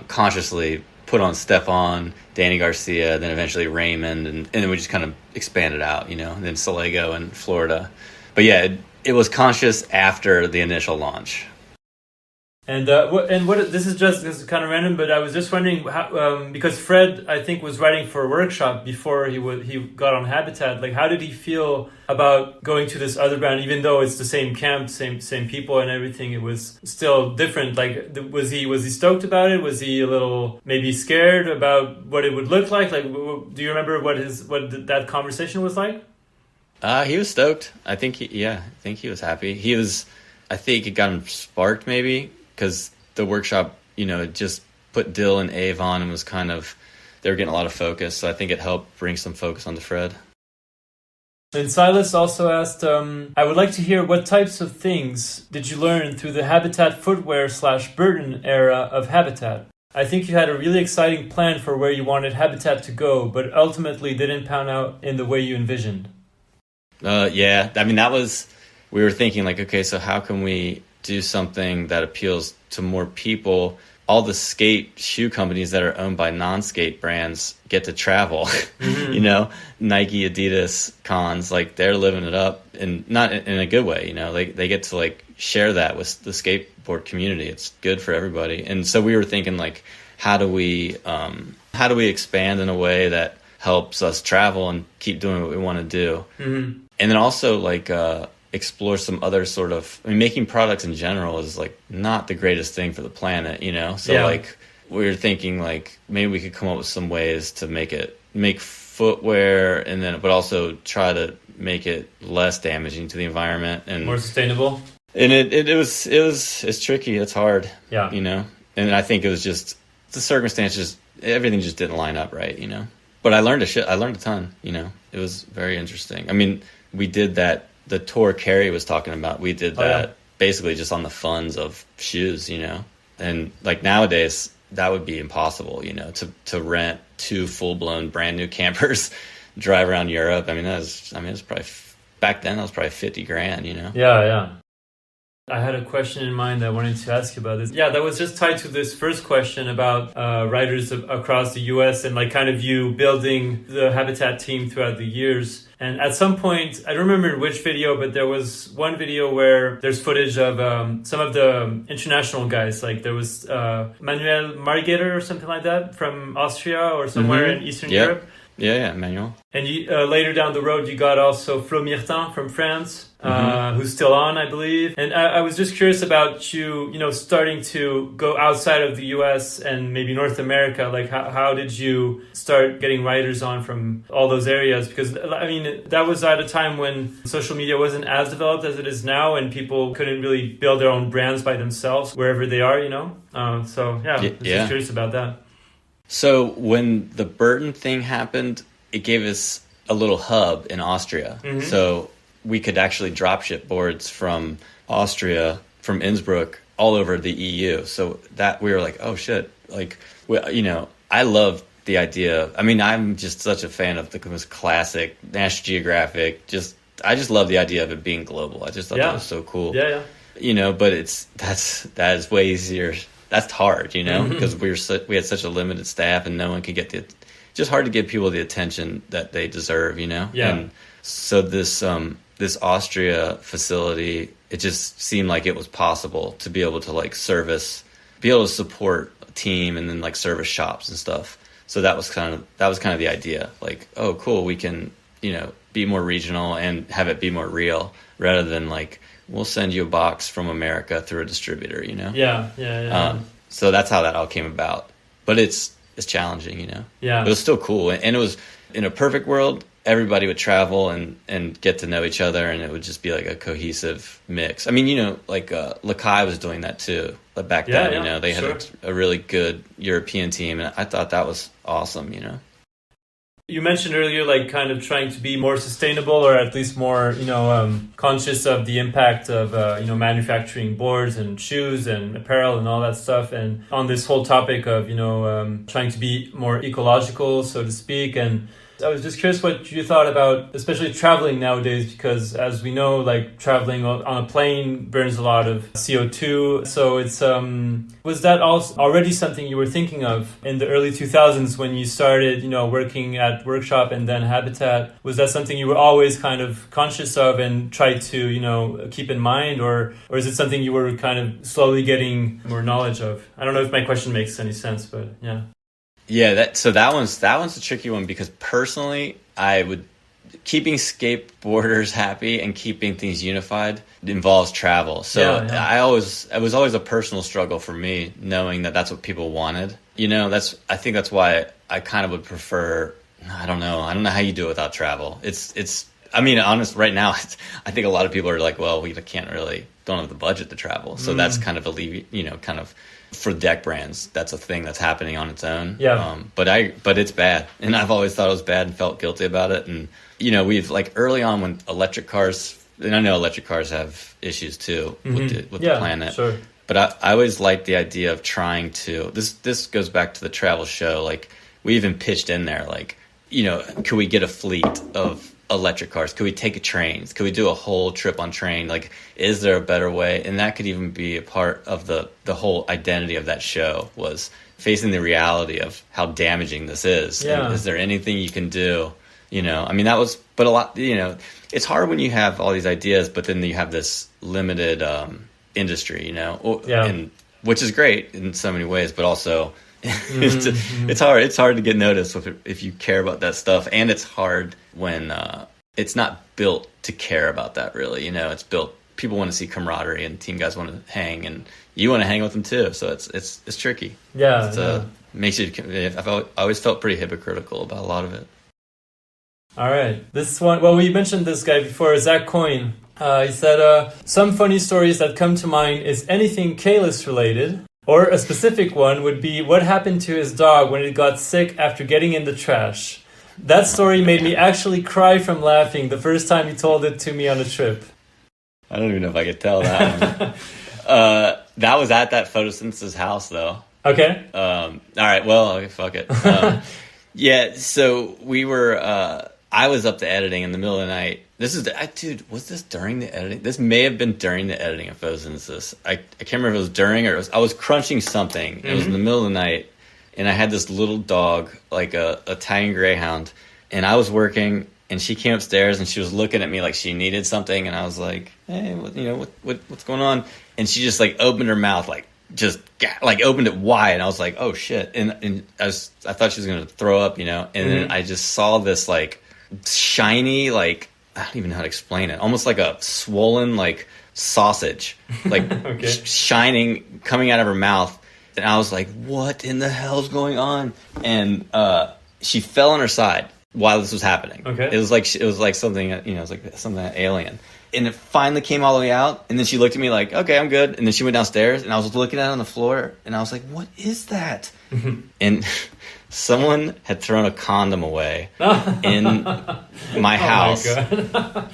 consciously put on Stefan, Danny Garcia, then eventually Raymond, and then we just kind of expanded out, and then Salego and Florida. But yeah, it was conscious after the initial launch. And this is kind of random, but I was just wondering how, because Fred, I think, was writing for a workshop before he got on Habitat. Like, how did he feel about going to this other brand, even though it's the same camp, same people and everything? It was still different. Like, was he stoked about it? Was he a little maybe scared about what it would look like? Like, do you remember what that conversation was like? He was stoked. I think he was happy. I think it got him sparked maybe, because the workshop, just put Dill and Ave on and was they were getting a lot of focus. So I think it helped bring some focus onto Fred. And Silas also asked, I would like to hear what types of things did you learn through the Habitat footwear / Burton era of Habitat? I think you had a really exciting plan for where you wanted Habitat to go, but ultimately didn't pan out in the way you envisioned. Yeah, I mean, we were thinking like, okay, so how can we do something that appeals to more people? All the skate shoe companies that are owned by non-skate brands get to travel, you know, Nike, Adidas, Cons, like they're living it up, and not in a good way, you know, they get to like share that with the skateboard community. It's good for everybody. And so we were thinking like, how do we expand in a way that helps us travel and keep doing what we want to do? And then also like, explore some other sort of, I mean, making products in general is like not the greatest thing for the planet, you know? So like we were thinking like maybe we could come up with some ways to make footwear and then, but also try to make it less damaging to the environment and more sustainable. And it's tricky. It's hard, you know? And I think it was just the circumstances, everything just didn't line up right, you know? But I learned a ton, you know? It was very interesting. I mean, we did the tour Kerry was talking about, we did that basically just on the funds of shoes, you know? And like nowadays, that would be impossible, you know, to rent 2 full-blown brand new campers, drive around Europe. I mean, it was probably, back then, that was probably $50,000, you know? Yeah. I had a question in mind that I wanted to ask you about this. Yeah, that was just tied to this first question about riders across the U.S. and like kind of you building the Habitat team throughout the years. And at some point, I don't remember which video, but there was one video where there's footage of some of the international guys. Like there was Manuel Marigator or something like that from Austria or somewhere in Eastern Europe. Yeah, Manuel. And you, later down the road, you got also Flo Myrtin from France, who's still on, I believe. And I was just curious about you know, starting to go outside of the U.S. and maybe North America. Like, how did you start getting riders on from all those areas? Because, I mean, that was at a time when social media wasn't as developed as it is now, and people couldn't really build their own brands by themselves wherever they are, you know? So, I was just curious about that. So when the Barton thing happened, it gave us a little hub in Austria. So we could actually drop ship boards from Austria, from Innsbruck, all over the EU. So that we were like, oh shit. Like, you know, I love the idea. I mean, I'm just such a fan of the most classic National Geographic. I just love the idea of it being global. I just thought that was so cool. Yeah. You know, but that is way easier. That's hard, you know, because we had such a limited staff and no one could get just hard to give people the attention that they deserve, you know? Yeah. And so this Austria facility, it just seemed like it was possible to be able to like be able to support a team and then like service shops and stuff. So that was kind of the idea. Like, oh, cool, we can, you know, be more regional and have it be more real rather than like, we'll send you a box from America through a distributor, you know? Yeah. So that's how that all came about. But it's challenging, you know? Yeah. But it was still cool. And it was, in a perfect world, everybody would travel and get to know each other, and it would just be like a cohesive mix. I mean, you know, like Lakai was doing that too. But back then, you know, they had a really good European team, and I thought that was awesome, you know? You mentioned earlier, like, kind of trying to be more sustainable, or at least more, you know, conscious of the impact of, you know, manufacturing boards and shoes and apparel and all that stuff. And on this whole topic of, you know, trying to be more ecological, so to speak. And I was just curious what you thought about, especially traveling nowadays, because as we know, like, traveling on a plane burns a lot of CO2. So it's, was that also already something you were thinking of in the early 2000s when you started, you know, working at Workshop and then Habitat? Was that something you were always kind of conscious of and tried to, you know, keep in mind, or is it something you were kind of slowly getting more knowledge of? I don't know if my question makes any sense, but yeah. Yeah, that one's a tricky one, because personally, keeping skateboarders happy and keeping things unified involves travel. So it was always a personal struggle for me, knowing that that's what people wanted. You know, I think that's why I kind of would prefer. I don't know how you do it without travel. I mean, right now, I think a lot of people are like, well, we don't have the budget to travel. So that's kind of kind of. For deck brands, that's a thing that's happening on its own. Yeah. But it's bad, and I've always thought it was bad and felt guilty about it. And you know, we've like early on when electric cars, and I know electric cars have issues too with the planet. Sure. But I always liked the idea of trying to, this goes back to the travel show. Like, we even pitched in there, like, you know, could we get a fleet of electric cars? Could we take trains? Could we do a whole trip on train? Like, is there a better way? And that could even be a part of the whole identity of that show, was facing the reality of how damaging this is. Yeah. And is there anything you can do? You know, I mean, that was, but a lot, you know, it's hard when you have all these ideas, but then you have this limited industry, you know, and which is great in so many ways, but also it's hard to get noticed if you care about that stuff. And it's hard when it's not built to care about that, really. You know, it's built, people want to see camaraderie, and team guys want to hang, and you want to hang with them too. So it's tricky. Makes you, I always felt pretty hypocritical about a lot of it. All right. This one, well, we mentioned this guy before, Zac Coyne. He said, some funny stories that come to mind is anything Kalis related, or a specific one would be what happened to his dog when it got sick after getting in the trash. That story made me actually cry from laughing the first time he told it to me on a trip. I don't even know if I could tell that. That was at that Photosynthesis house, though. Okay. All right, well, okay, fuck it. Yeah, so we were... I was up to editing in the middle of the night. Dude, was this during the editing? This may have been during the editing of Photosynthesis. I can't remember if it was during or I was crunching something. It was in the middle of the night, and I had this little dog, like a Italian Greyhound, and I was working, and she came upstairs, and she was looking at me like she needed something, and I was like, hey, what's going on? And she just, like, opened her mouth, like, just opened it wide, and I was like, oh, shit. And I thought she was going to throw up, you know, and then I just saw this, like, shiny, like, I don't even know how to explain it, almost like a swollen, like, sausage, like shining, coming out of her mouth. And I was like, what in the hell's going on? And she fell on her side while this was happening. It was like something, you know, it was like something alien. And it finally came all the way out, and then she looked at me like, okay, I'm good. And then she went downstairs, and I was looking at it on the floor, and I was like, what is that? And someone had thrown a condom away in my house.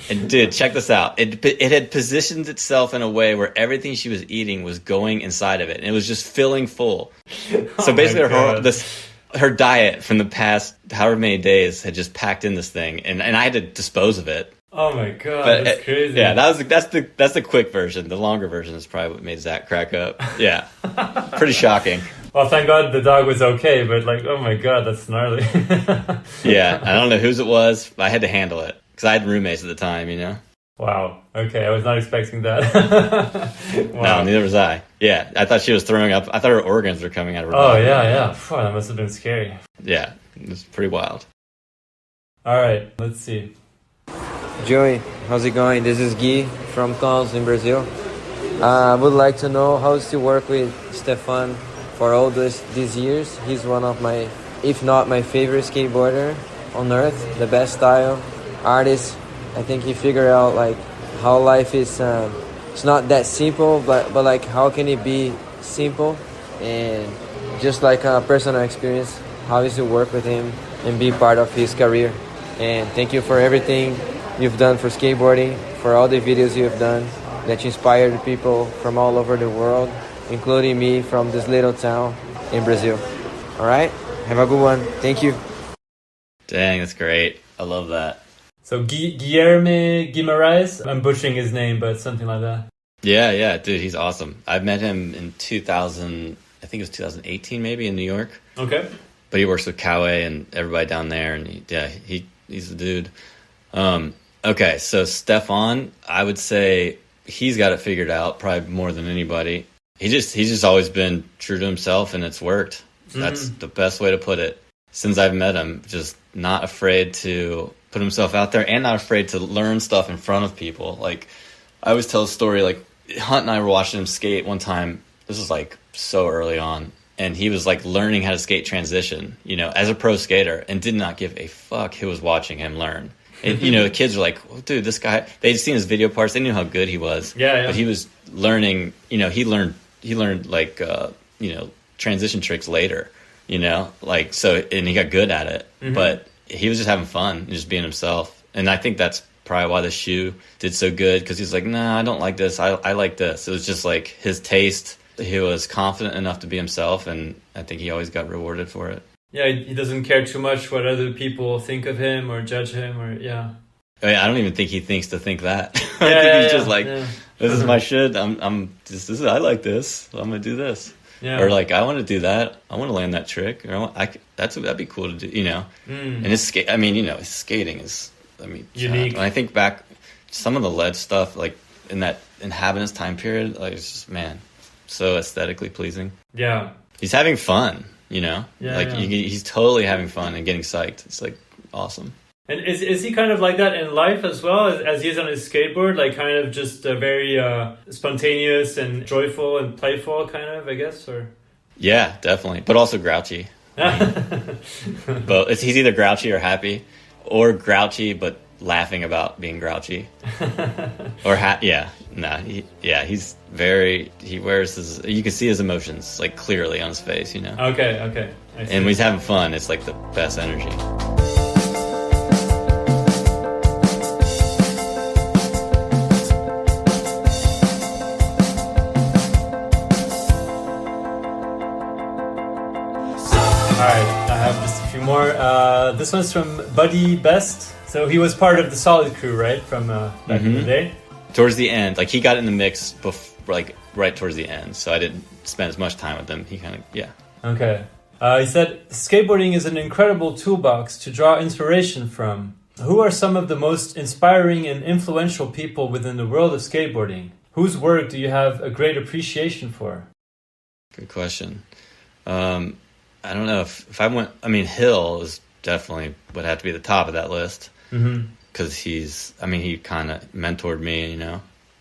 And dude, check this out. It had positioned itself in a way where everything she was eating was going inside of it, and it was just filling full. So basically her diet from the past however many days had just packed in this thing, and I had to dispose of it. Oh my god, that's crazy. Yeah, that's the quick version. The longer version is probably what made Zach crack up. Yeah. Pretty shocking. Well, thank God the dog was okay, but like, oh my god, that's gnarly. Yeah, I don't know whose it was, but I had to handle it. Because I had roommates at the time, you know? Wow. Okay, I was not expecting that. Wow. No, neither was I. Yeah, I thought she was throwing up. I thought her organs were coming out of her body. Oh, yeah. Phew, that must have been scary. Yeah, it was pretty wild. All right, let's see. Joey, how's it going? This is Gui from Cons in Brazil. I would like to know how to work with Stefan for all these years. He's one of my, if not my favorite skateboarder on earth, the best style, artist. I think he figured out like how life is, it's not that simple, but like how can it be simple, and just like a personal experience, how is to work with him and be part of his career. And thank you for everything you've done for skateboarding, for all the videos you've done that inspired people from all over the world, including me from this little town in Brazil. All right? Have a good one. Thank you. Dang, that's great. I love that. So Guilherme Guimarães, I'm butchering his name, but something like that. Yeah, dude, he's awesome. I met him in 2000, I think it was 2018 maybe, in New York. Okay. But he works with Kaue and everybody down there, and he's the dude. Okay, so Stefan, I would say he's got it figured out probably more than anybody. He's just always been true to himself, and it's worked. That's the best way to put it. Since I've met him, just not afraid to put himself out there and not afraid to learn stuff in front of people. Like, I always tell a story, like, Hunt and I were watching him skate one time. This was like so early on. And he was like learning how to skate transition, you know, as a pro skater, and did not give a fuck who was watching him learn. And, you know, the kids were like, oh, dude, this guy, they'd seen his video parts. They knew how good he was. Yeah. But he was learning, you know, he learned like, you know, transition tricks later, you know, like, so, and he got good at it, but he was just having fun and just being himself. And I think that's probably why the shoe did so good, because he's like, nah, I don't like this. I like this. It was just like his taste he was confident enough to be himself, and I think he always got rewarded for it. Yeah, he doesn't care too much what other people think of him or judge him, or I don't even think he thinks to think that. I think he's just like, this is my shit. I like this. So I'm gonna do this. Yeah. Or like, I want to do that. I want to land that trick. Or that'd be cool to do. And his skating is, unique. When I think back, some of the lead stuff, like in that Inhabitants time period, like it's just, man, so aesthetically pleasing. Yeah. He's having fun. He's totally having fun and getting psyched. It's like awesome. And is he kind of like that in life as well, as he is on his skateboard, like kind of just very spontaneous and joyful and playful kind of, I guess? Or yeah, definitely, but also grouchy. But he's either grouchy or happy, or grouchy but laughing about being grouchy. Or he wears his, you can see his emotions like clearly on his face, Okay. I see. And when he's having fun, it's like the best energy. Alright, I have just a few more. This one's from Buddy Best. So he was part of the Solid crew, right? From back in the day? Towards the end. Like, he got in the mix right towards the end. So I didn't spend as much time with him. He kind of, Okay. He said, skateboarding is an incredible toolbox to draw inspiration from. Who are some of the most inspiring and influential people within the world of skateboarding? Whose work do you have a great appreciation for? Good question. I don't know if I went. I mean, Hill is definitely would have to be the top of that list because he kind of mentored me,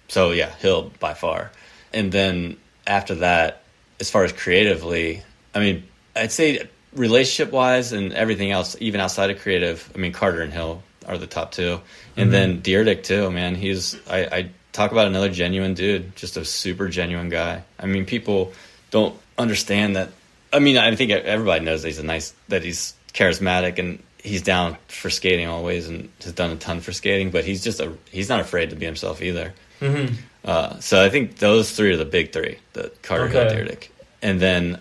So yeah, Hill by far. And then after that, as far as creatively, I'd say relationship wise and everything else, even outside of creative. Carter and Hill are the top two, and then Dietterich too. Man, I talk about another genuine dude, just a super genuine guy. People don't understand that. I think everybody knows that he's charismatic and he's down for skating always and has done a ton for skating, but he's not afraid to be himself either. So I think those three are the big three, the Carter, Hill, Dietterich. And then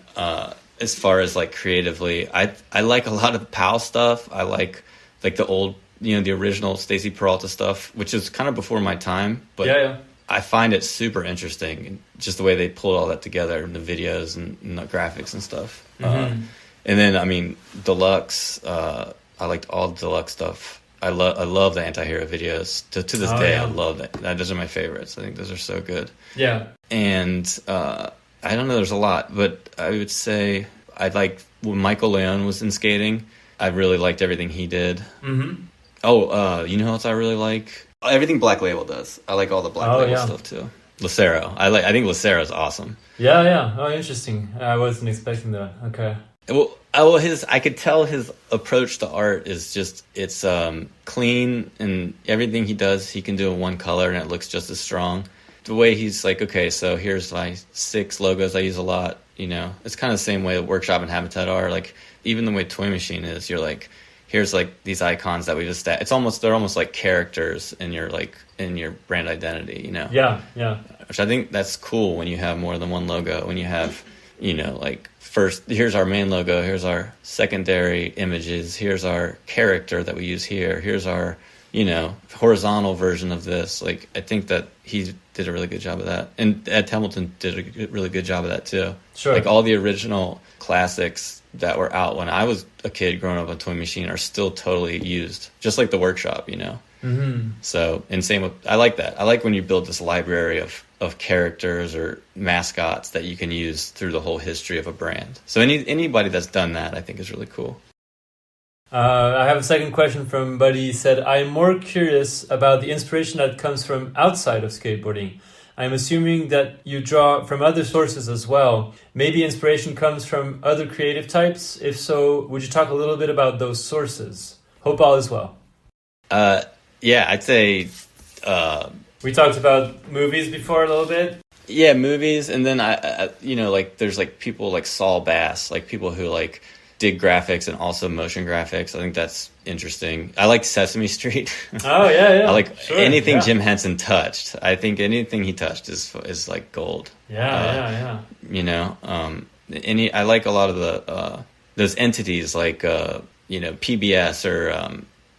as far as like creatively, I like a lot of the PAL stuff. I like the old, the original Stacy Peralta stuff, which is kind of before my time, but I find it super interesting, just the way they pulled all that together in the videos and the graphics and stuff. And then, Deluxe, I liked all the Deluxe stuff. I love the anti-hero videos. To this day, I love that. Those are my favorites. I think those are so good. Yeah. And I don't know, there's a lot, but I would say I like when Michael Leone was in skating. I really liked everything he did. Oh, you know what else I really like? Everything Black Label does. I like all the Black Label stuff too. Lucero. I think Lucero is awesome. Yeah. Oh, interesting. I wasn't expecting that. Okay. Well, I could tell his approach to art is just, it's clean, and everything he does, he can do in one color and it looks just as strong. The way he's like, okay, so here's my 6 logos I use a lot, It's kind of the same way Workshop and Habitat are. Like, even the way Toy Machine is, you're like, here's like these icons that we just they're almost like characters in your brand identity, Yeah. Which I think that's cool when you have more than one logo. When you have, like, first, here's our main logo, here's our secondary images, here's our character that we use here, here's our, horizontal version of this. Like, I think that he did a really good job of that. And Ed Templeton did a really good job of that too. Sure. Like, all the original classics that were out when I was a kid growing up on Toy Machine are still totally used, just like the Workshop, So, and same with, I like that. I like when you build this library of characters or mascots that you can use through the whole history of a brand. So anybody that's done that, I think, is really cool. I have a second question from Buddy. He said, I'm more curious about the inspiration that comes from outside of skateboarding. I'm assuming that you draw from other sources as well. Maybe inspiration comes from other creative types. If so, would you talk a little bit about those sources? Hope all is well. Yeah, I'd say... we talked about movies before a little bit. Yeah, movies. And then, I there's like people like Saul Bass, like people who like dig graphics and also motion graphics. I think that's interesting. I like Sesame Street. Oh yeah. I like anything yeah. Jim Henson touched. I think anything he touched is like gold. Yeah. You know, I like a lot of the those entities like you know, PBS or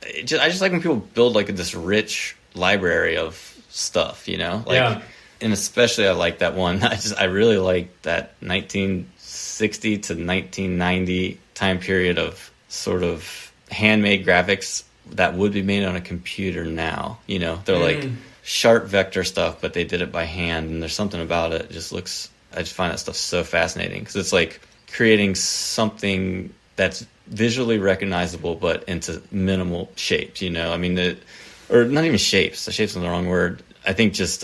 I just like when people build like this rich library of stuff. You know, like and especially I like that one. I really like that 1960 to 1990 time period of sort of handmade graphics that would be made on a computer now. You know, they're like sharp vector stuff, but they did it by hand, and there's something about it. It just looks, I just find that stuff so fascinating because it's like creating something that's visually recognizable but into minimal shapes, you know? I mean, or not even shapes. The shape's not the wrong word. I think just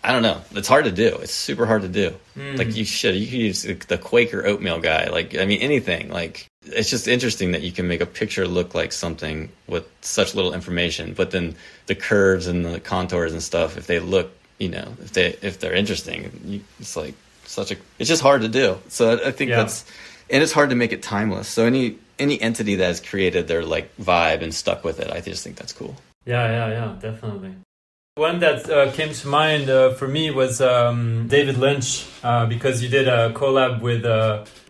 I don't know. It's hard to do. It's super hard to do. Like you could use the Quaker oatmeal guy. Like, I mean, anything. Like, it's just interesting that you can make a picture look like something with such little information, but then the curves and the contours and stuff, if they look, you know, if they're interesting, it's like it's just hard to do. So I think that's, and it's hard to make it timeless. So any entity that has created their like vibe and stuck with it, I just think that's cool. Yeah, definitely. One that came to mind for me was David Lynch, because you did a collab with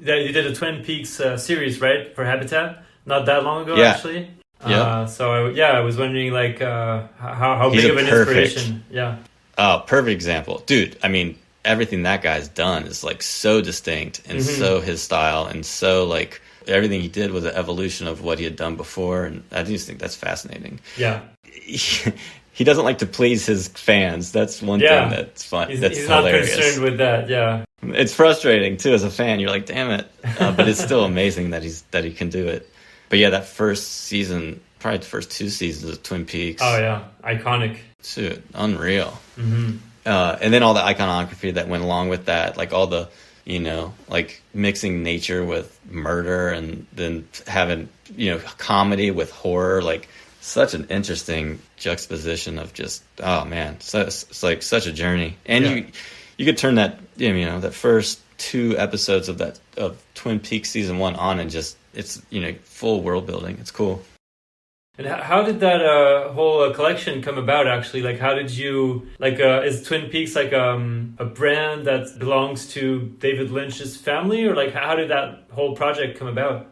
you did a Twin Peaks series, right, for Habitat, not that long ago, actually. So I was wondering like how big of an inspiration. Yeah. Oh, perfect example, dude. I mean, everything that guy's done is like so distinct and so his style, and so like everything he did was an evolution of what he had done before, and I just think that's fascinating. Yeah. He doesn't like to please his fans. That's one thing that's fun. He's hilarious. Not concerned with that. Yeah, it's frustrating too as a fan. You're like, damn it, but it's still amazing that he can do it. But yeah, that first season, probably the first 2 seasons of Twin Peaks. Oh yeah, iconic. Dude, unreal. And then all the iconography that went along with that, like all the, you know, like mixing nature with murder, and then having, you know, comedy with horror, like. Such an interesting juxtaposition of just, oh man, so it's like such a journey. And you could turn that, you know, that first 2 episodes of Twin Peaks season 1 on, and just, it's, you know, full world building. It's cool. And how did that whole collection come about, actually? Like, how did you, like, is Twin Peaks like a brand that belongs to David Lynch's family, or like, how did that whole project come about?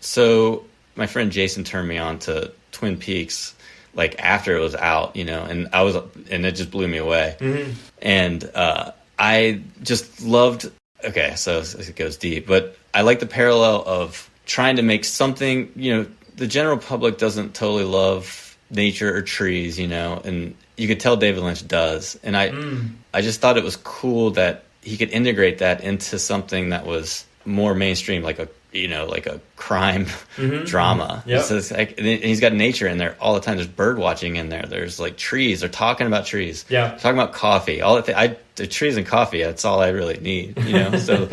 So my friend Jason turned me on to Twin Peaks like after it was out, you know, and it just blew me away. And I just loved, okay, so it goes deep, but I like the parallel of trying to make something, you know, the general public doesn't totally love nature or trees, you know, and you could tell David Lynch does. And I just thought it was cool that he could integrate that into something that was more mainstream, like a, you know, like a crime drama. So it's like, and he's got nature in there all the time. There's bird watching in there. There's like trees. They're talking about trees. Talking about coffee. All the trees and coffee. That's all I really need. You know. So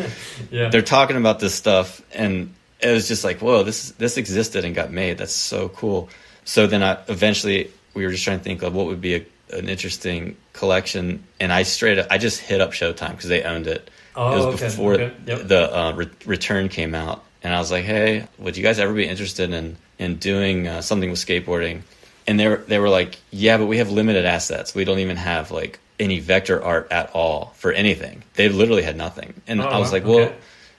they're talking about this stuff, and it was just like, whoa, this existed and got made. That's so cool. So then eventually we were just trying to think of what would be an interesting collection, and I just hit up Showtime because they owned it. It was before the Return came out. And I was like, hey, would you guys ever be interested in doing something with skateboarding? And they were like, yeah, but we have limited assets. We don't even have like any vector art at all for anything. They literally had nothing. And I was like, well,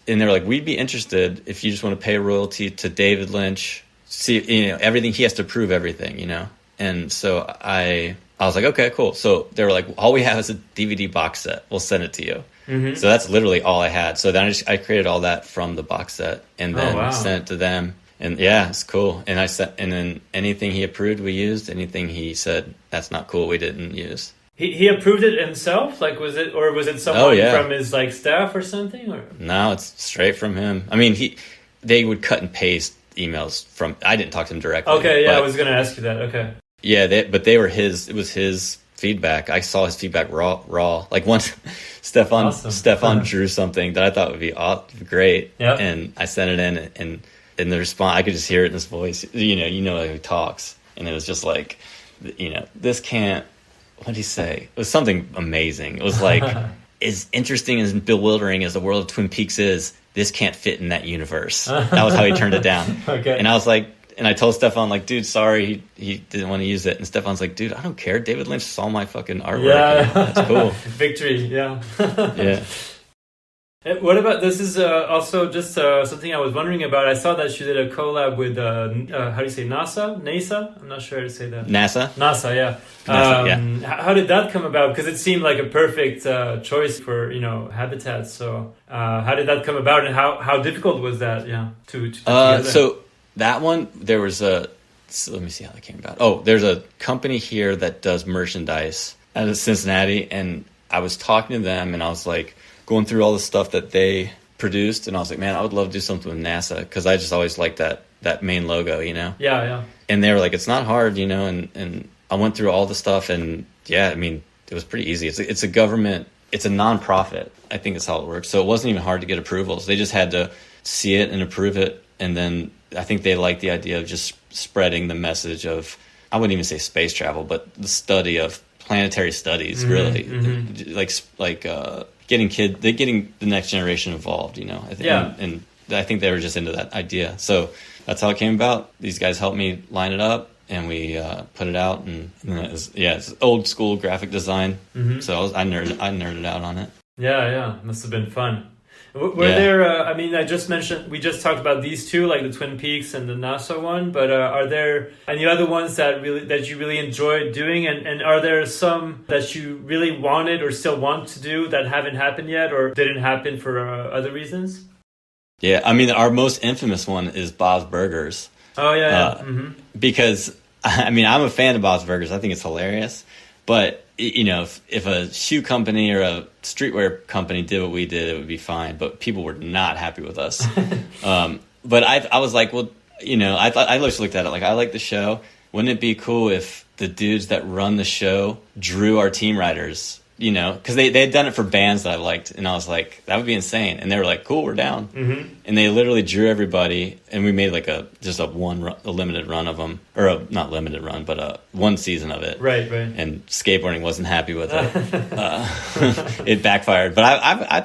and they were like, we'd be interested if you just want to pay royalty to David Lynch. See, you know, everything, he has to prove everything, you know? And so I was like, okay, cool. So they were like, all we have is a DVD box set. We'll send it to you. So that's literally all I had. So then I created all that from the box set and then sent it to them. And yeah, it's cool. And and then anything he approved, we used. Anything he said that's not cool, we didn't use. He approved it himself? Like, was it someone from his like staff or something? Or? No, it's straight from him. I mean, they would cut and paste emails from. I didn't talk to him directly. Okay, yeah, I was going to ask you that. Okay. Yeah, but they were his. It was his feedback. I saw his feedback raw. Like once Stefan drew something that I thought would be great, and I sent it in, and in the response, I could just hear it in his voice. You know how he talks, and it was just like, you know, this can't. What did he say? It was something amazing. It was like, as interesting and bewildering as the world of Twin Peaks is, this can't fit in that universe. That was how he turned it down. Okay. And I was like, and I told Stefan, like, dude, sorry, he didn't want to use it. And Stefan's like, dude, I don't care. David Lynch saw my fucking artwork. Yeah. That's cool. Victory, yeah. Yeah. What about, this is also just something I was wondering about. I saw that you did a collab with, how do you say, NASA? I'm not sure how to say that. NASA, yeah. NASA, How did that come about? Because it seemed like a perfect choice for, Habitat. So how did that come about, and how difficult was that, to put together? So that one, there was so let me see how that came about. Oh, there's a company here that does merchandise out of Cincinnati, and I was talking to them, and I was like, going through all the stuff that they produced, and I was like, man, I would love to do something with NASA, because I just always liked that main logo, Yeah. And they were like, it's not hard, and I went through all the stuff, and yeah, I mean, it was pretty easy. It's a government, it's a nonprofit, I think that's how it works. So it wasn't even hard to get approvals. They just had to see it and approve it, and then I think they liked the idea of just spreading the message of, I wouldn't even say space travel, but the study of planetary studies, really, like getting the next generation involved, I think, and I think they were just into that idea. So that's how it came about. These guys helped me line it up, and we put it out, and it was, it's old school graphic design. So I nerded out on it. Yeah, must have been fun. Were there, we just talked about these two, like the Twin Peaks and the NASA one, but are there any other ones that you really enjoyed doing? And are there some that you really wanted or still want to do that haven't happened yet or didn't happen for other reasons? Yeah, I mean, our most infamous one is Bob's Burgers. Oh, yeah. Because, I mean, I'm a fan of Bob's Burgers. I think it's hilarious. But, if a shoe company or a streetwear company did what we did, it would be fine. But people were not happy with us. But I was like, well, I just looked at it like, I like the show. Wouldn't it be cool if the dudes that run the show drew our team riders? Because they had done it for bands that I liked, and I was like, that would be insane. And they were like, cool, we're down. And they literally drew everybody, and we made like a limited run of them, or not limited run, but one season of it. Right. And skateboarding wasn't happy with it. It backfired. But I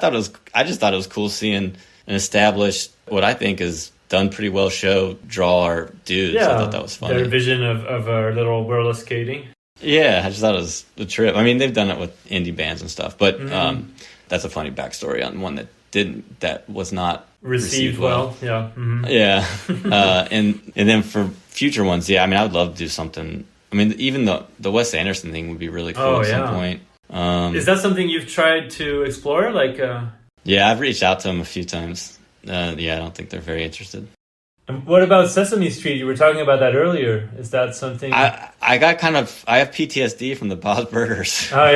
just thought it was cool seeing an established, what I think is done pretty well show, draw our dudes. Yeah, I thought that was funny. Their vision of our little world of skating. Yeah, I just thought it was a trip. I mean, they've done it with indie bands and stuff, but that's a funny backstory on one that was not received well. Yeah. Yeah. And then for future ones, I mean, I would love to do something. I mean, even the Wes Anderson thing would be really cool at some point. Is that something you've tried to explore? Yeah, I've reached out to them a few times. I don't think they're very interested. And what about Sesame Street? You were talking about that earlier. Is that something? I have PTSD from the Bob's Burgers. Oh,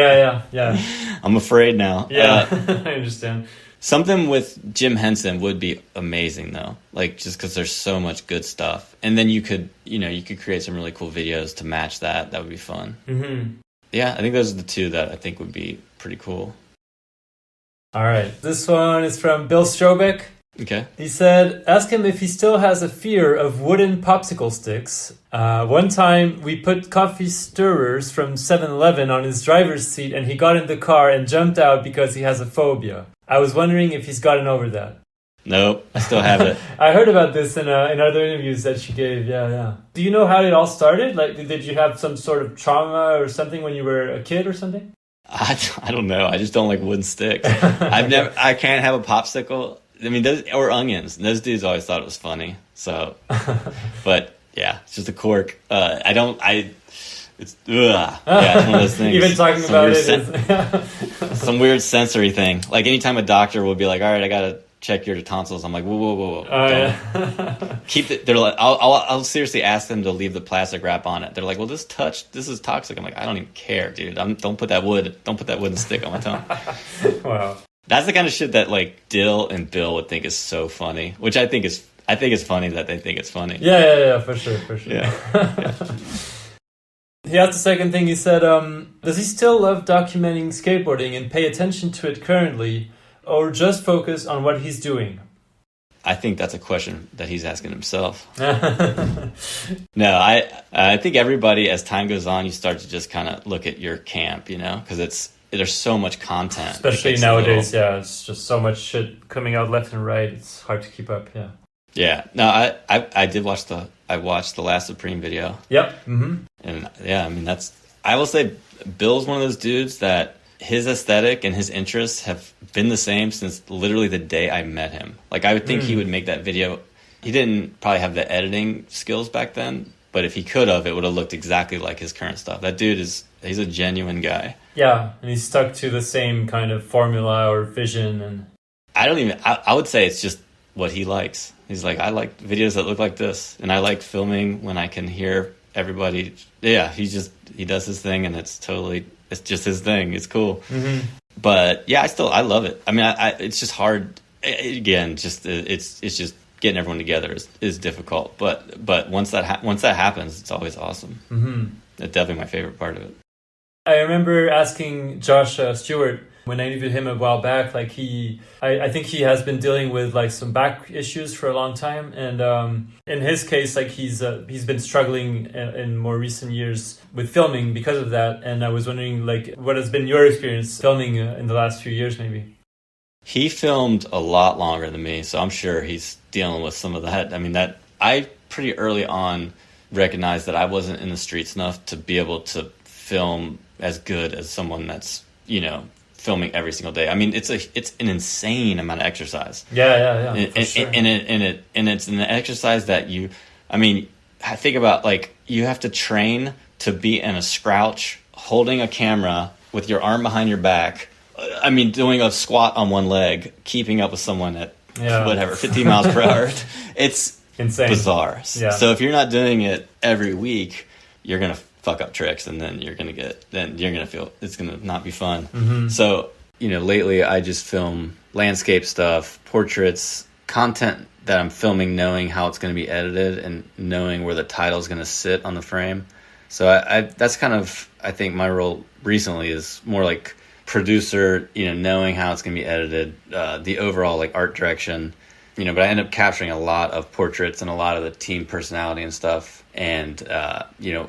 yeah. I'm afraid now. Yeah, I understand. Something with Jim Henson would be amazing, though. Like, just because there's so much good stuff. And then you could create some really cool videos to match that. That would be fun. Yeah, I think those are the two that I think would be pretty cool. All right. This one is from Bill Strobeck. Okay. He said, ask him if he still has a fear of wooden popsicle sticks. One time we put coffee stirrers from 7-Eleven on his driver's seat and he got in the car and jumped out because he has a phobia. I was wondering if he's gotten over that. Nope, I still have it. I heard about this in other interviews that she gave. Yeah. Do you know how it all started? Like, did you have some sort of trauma or something when you were a kid or something? I don't know. I just don't like wooden sticks. I can't have a popsicle. I mean, or onions. Those dudes always thought it was funny. So, but yeah, it's just a cork. It's one of those things. Even talking about it some weird sensory thing. Like anytime a doctor will be like, all right, I got to check your tonsils. I'm like, whoa. Keep it. They're like, I'll seriously ask them to leave the plastic wrap on it. They're like, well, this is toxic. I'm like, I don't even care, dude. Don't put that wooden stick on my tongue. Wow. That's the kind of shit that like Dill and Bill would think is so funny, which I think it's funny that they think it's funny. Yeah, for sure. Yeah. He asked the second thing. He said, does he still love documenting skateboarding and pay attention to it currently, or just focus on what he's doing? I think that's a question that he's asking himself. No, I think everybody, as time goes on, you start to just kind of look at your camp, because there's so much content. Especially nowadays, it's just so much shit coming out left and right. It's hard to keep up, Yeah. No, I watched the last Supreme video. Yep. Mm-hmm. And I mean, I will say Bill's one of those dudes that his aesthetic and his interests have been the same since literally the day I met him. Like, I would think he would make that video. He didn't probably have the editing skills back then, but if he could have, it would have looked exactly like his current stuff. That dude he's a genuine guy. Yeah, and he's stuck to the same kind of formula or vision. And I would say it's just what he likes. He's like, I like videos that look like this, and I like filming when I can hear everybody. Yeah, he does his thing, and it's just his thing. It's cool. Mm-hmm. But yeah, I love it. I mean, it's just hard. Again, it's just getting everyone together is difficult. But once that happens, it's always awesome. Mm-hmm. That's definitely my favorite part of it. I remember asking Josh Stewart when I interviewed him a while back. Like I think he has been dealing with like some back issues for a long time, and in his case, like he's been struggling in more recent years with filming because of that. And I was wondering, like, what has been your experience filming in the last few years, maybe? He filmed a lot longer than me, so I'm sure he's dealing with some of that. I mean, that I pretty early on recognized that I wasn't in the streets enough to be able to film as good as someone that's, filming every single day. I mean, it's an insane amount of exercise. Yeah. And, sure. and it's an exercise that I think about, like, you have to train to be in a scrouch, holding a camera with your arm behind your back. I mean, doing a squat on one leg, keeping up with someone at 15 miles per hour. It's insane, bizarre. Yeah. So if you're not doing it every week, you're gonna fuck up tricks, and then you're gonna feel it's gonna not be fun. Mm-hmm. So lately I just film landscape stuff, portraits, content that I'm filming, knowing how it's gonna be edited and knowing where the title's gonna sit on the frame. So I that's kind of, I think my role recently is more like producer, knowing how it's going to be edited, the overall like art direction, but I end up capturing a lot of portraits and a lot of the team personality and stuff. And,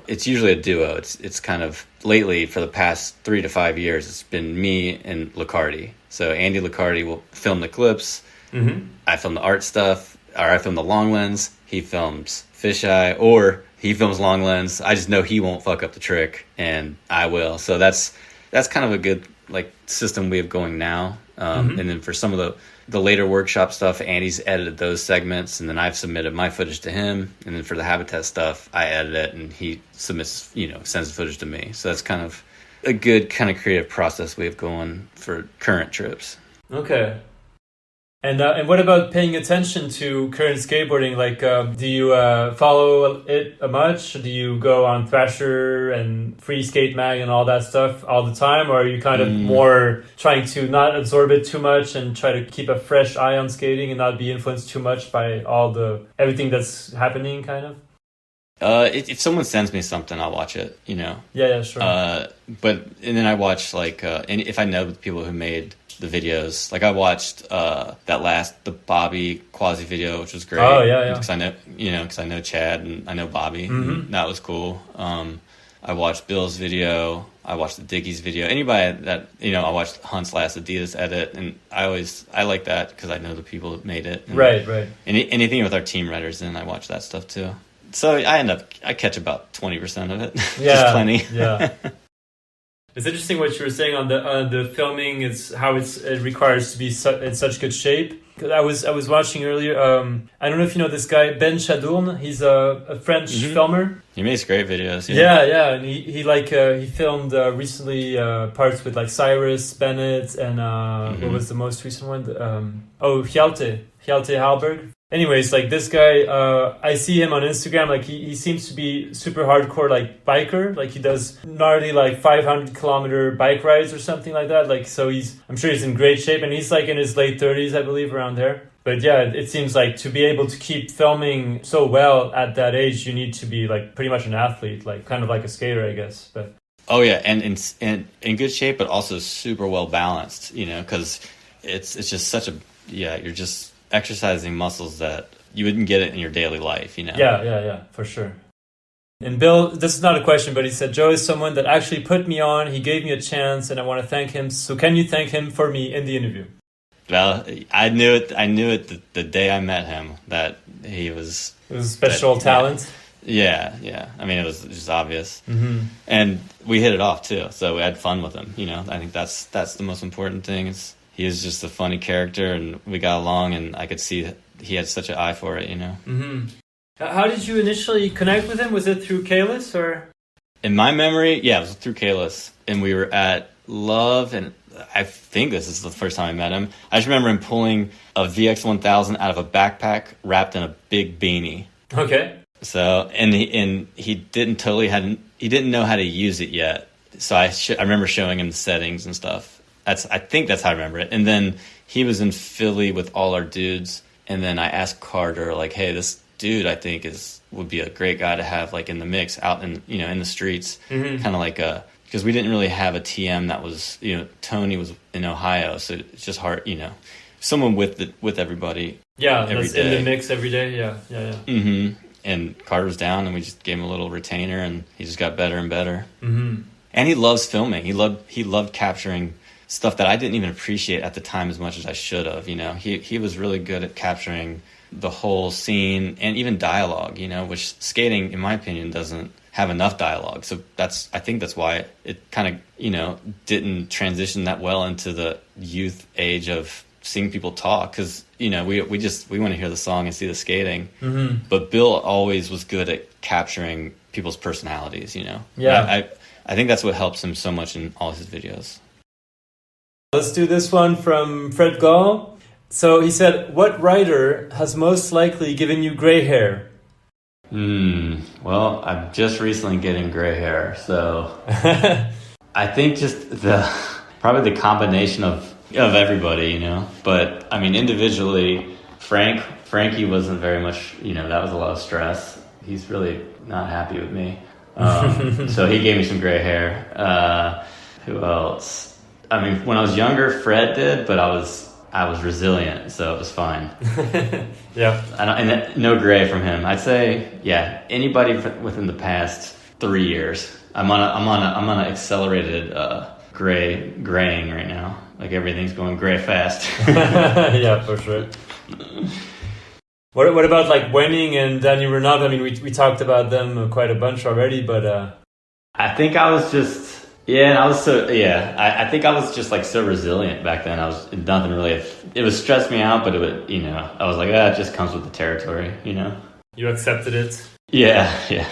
it's usually a duo. It's kind of lately for the past 3 to 5 years, it's been me and Licardi. So Andy Licardi will film the clips. Mm-hmm. I film the art stuff, or I film the long lens. He films fisheye, or he films long lens. I just know he won't fuck up the trick, and I will. So that's kind of a good like system we have going now. And then for some of the later workshop stuff, Andy's edited those segments, and then I've submitted my footage to him. And then for the Habitat stuff, I edit it, and he submits, sends the footage to me. So that's kind of a good kind of creative process we have going for current trips. Okay. And what about paying attention to current skateboarding? Like, do you follow it much? Do you go on Thrasher and Free Skate Mag and all that stuff all the time? Or are you kind of more trying to not absorb it too much and try to keep a fresh eye on skating and not be influenced too much by everything that's happening, kind of? If someone sends me something, I'll watch it, Yeah, sure. And then I watch, like, and if I know the people who made the videos, like I watched the Bobby Quasi video, which was great. Oh yeah. Because I know Chad and I know Bobby. Mm-hmm. That was cool. I watched Bill's video. I watched the Dickie's video. Anybody that I watched Hunt's last Adidas edit, and I like that because I know the people that made it. And right. Anything with our team writers, then I watch that stuff too. So I catch about 20% of it. Yeah, just plenty. Yeah. It's interesting what you were saying on the filming. It's how it requires to be in such good shape. I was watching earlier. I don't know if you know this guy Ben Chadourne. He's a French filmer. He makes great videos. Yeah. And he filmed recently parts with like Cyrus Bennett and what was the most recent one? Hjalte Halberg. Anyways, like this guy, I see him on Instagram. Like he seems to be super hardcore, like biker. Like he does gnarly, like 500-kilometer bike rides or something like that. Like so, I'm sure he's in great shape, and he's like in his late 30s, I believe, around there. But yeah, it seems like to be able to keep filming so well at that age, you need to be like pretty much an athlete, like kind of like a skater, I guess. But oh yeah, and in good shape, but also super well balanced. Because it's just such you're just exercising muscles that you wouldn't get it in your daily life, Yeah, for sure. And Bill, this is not a question, but he said, Joe is someone that actually put me on. He gave me a chance, and I want to thank him. So can you thank him for me in the interview? Well, I knew it the day I met him that he was... It was a special talent. Yeah. I mean, it was just obvious. Mm-hmm. And we hit it off, too. So we had fun with him. You know, I think that's the most important thing. He is just a funny character, and we got along, and I could see that he had such an eye for it, you know. Mm-hmm. How did you initially connect with him? Was it through Kalis or? In my memory, yeah, it was through Kalis. And we were at Love, and I think this is the first time I met him. I just remember him pulling a VX1000 out of a backpack wrapped in a big beanie. Okay. So, and he didn't know how to use it yet. So I remember showing him the settings and stuff. I think that's how I remember it. And then he was in Philly with all our dudes. And then I asked Carter, like, hey, this dude I think would be a great guy to have like in the mix out in the streets, kind of like because we didn't really have a TM that was, Tony was in Ohio, so it's just hard, someone with everybody. Yeah, every that's day. In the mix every day. Yeah. Mm-hmm. And Carter was down, and we just gave him a little retainer, and he just got better and better. Mm-hmm. And he loves filming. He loved capturing stuff that I didn't even appreciate at the time as much as I should have. He was really good at capturing the whole scene and even dialogue, which skating, in my opinion, doesn't have enough dialogue. So I think that's why it kind of, didn't transition that well into the youth age of seeing people talk. Cause, we want to hear the song and see the skating. Mm-hmm. But Bill always was good at capturing people's personalities, Yeah. I think that's what helps him so much in all his videos. Let's do this one from Fred Gall. So he said, what writer has most likely given you gray hair? Well, I'm just recently getting gray hair, so I think just probably the combination of everybody, But I mean, individually, Frankie wasn't very much, that was a lot of stress. He's really not happy with me. So he gave me some gray hair. Who else? I mean, when I was younger, Fred did, but I was resilient, so it was fine. Yeah. And no gray from him. I'd say, yeah, anybody within the past 3 years. I'm on an accelerated graying right now. Like everything's going gray fast. Yeah, for sure. What about like Wenning and Danny Renaud? I mean, we talked about them quite a bunch already, but I think I was just. Yeah, I think I was just like so resilient back then. Nothing really, it was stressed me out, but it would, I was like, it just comes with the territory, You accepted it? Yeah.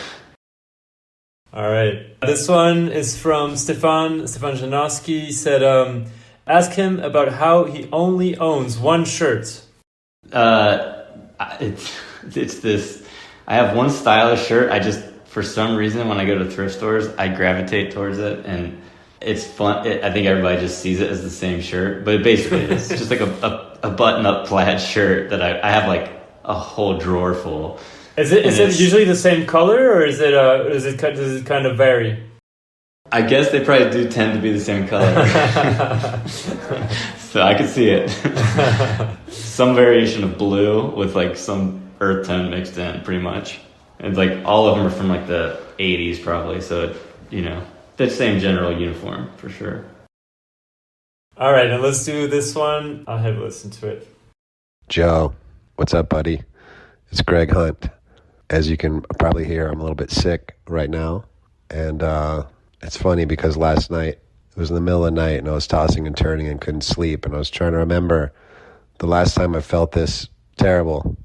All right. This one is from Stefan Janoski. He said, ask him about how he only owns one shirt. It's this, I have one stylish shirt. For some reason, when I go to thrift stores, I gravitate towards it, and it's fun. I think everybody just sees it as the same shirt, but basically it's just like a button-up plaid shirt that I have like a whole drawer full. Is it usually the same color, or does it kind of vary? I guess they probably do tend to be the same color, so I could see it. Some variation of blue with like some earth tone mixed in, pretty much. And like all of them are from like the 80s probably, so the same general uniform for sure. All right, and let's do this one. I'll have a listen to it. Joe, what's up, buddy? It's Greg Hunt. As you can probably hear, I'm a little bit sick right now. And it's funny because last night, it was in the middle of the night, and I was tossing and turning and couldn't sleep. And I was trying to remember the last time I felt this terrible.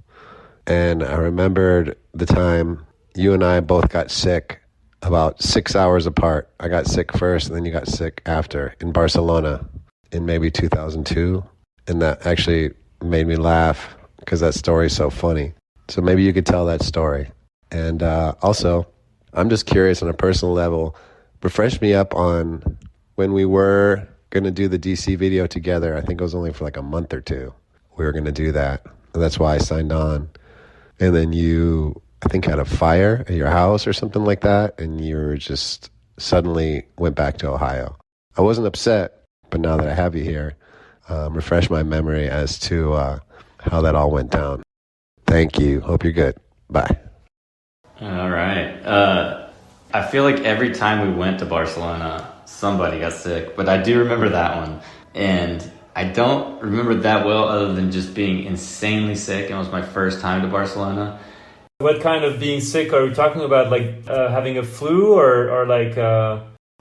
And I remembered the time you and I both got sick about 6 hours apart. I got sick first, and then you got sick after in Barcelona in maybe 2002. And that actually made me laugh because that story is so funny. So maybe you could tell that story. And also, I'm just curious on a personal level, refresh me up on when we were going to do the DC video together. I think it was only for like a month or two. We were going to do that. And that's why I signed on. And then you, I think, had a fire at your house or something like that, and you were just suddenly went back to Ohio. I wasn't upset, but now that I have you here, refresh my memory as to how that all went down. Thank you. Hope you're good. Bye. All right. I feel like every time we went to Barcelona, somebody got sick, but I do remember that one. And I don't remember that well other than just being insanely sick. And it was my first time to Barcelona. What kind of being sick are we talking about? Like having a flu or like...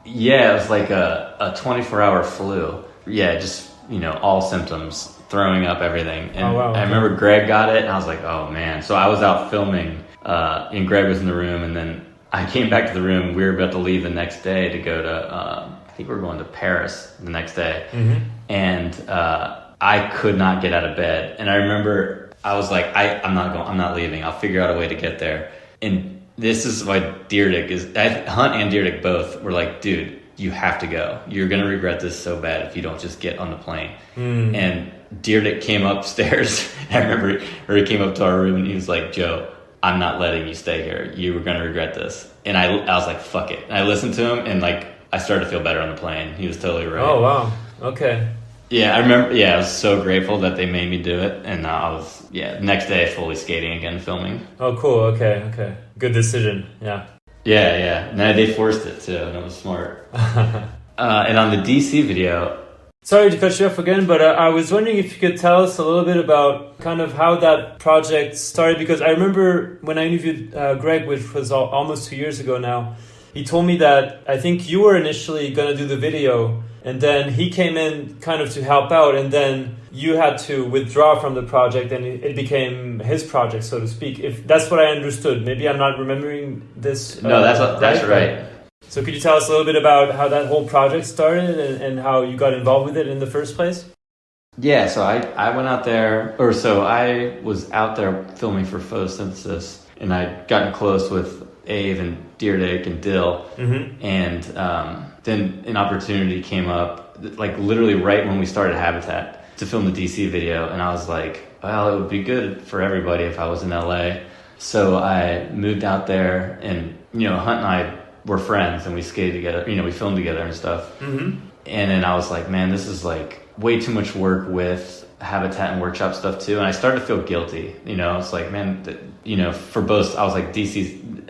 Yeah, it was like a 24-hour flu. Yeah, just, all symptoms, throwing up, everything. And I remember Greg got it, and I was like, oh, man. So I was out filming, and Greg was in the room, and then I came back to the room. We were about to leave the next day to go to, I think we were going to Paris the next day. Mm-hmm. And I could not get out of bed. And I remember I was like, I'm not leaving. I'll figure out a way to get there. And this is why Hunt and Dietterich both were like, dude, you have to go. You're going to regret this so bad if you don't just get on the plane. Mm. And Dietterich came upstairs. I remember he came up to our room and he was like, Joe, I'm not letting you stay here. You were going to regret this. And I was like, fuck it. And I listened to him and like, I started to feel better on the plane. He was totally right. Oh, wow. Okay. Yeah, I remember. Yeah, I was so grateful that they made me do it, and I was next day fully skating again, filming. Oh, cool. Okay, good decision. Yeah. Yeah. No, they forced it too, and it was smart. And on the DC video. Sorry to cut you off again, but I was wondering if you could tell us a little bit about kind of how that project started, because I remember when I interviewed Greg, which was almost 2 years ago now. He told me that I think you were initially going to do the video, and then he came in kind of to help out, and then you had to withdraw from the project, and it became his project, so to speak. If that's what I understood. Maybe I'm not remembering this. No, that's right. So could you tell us a little bit about how that whole project started and how you got involved with it in the first place? Yeah, so I went out there, I was out there filming for Photosynthesis, and I'd gotten close with Ave and Dietterich and Dill, mm-hmm. And then an opportunity came up, like literally right when we started Habitat, to film the DC video, and I was like, well, it would be good for everybody if I was in LA. So I moved out there, and Hunt and I were friends, and we skated together, we filmed together and stuff. Mm-hmm. And then I was like, man, this is like way too much work with Habitat and workshop stuff too, and I started to feel guilty. It's like, man, for both, I was like,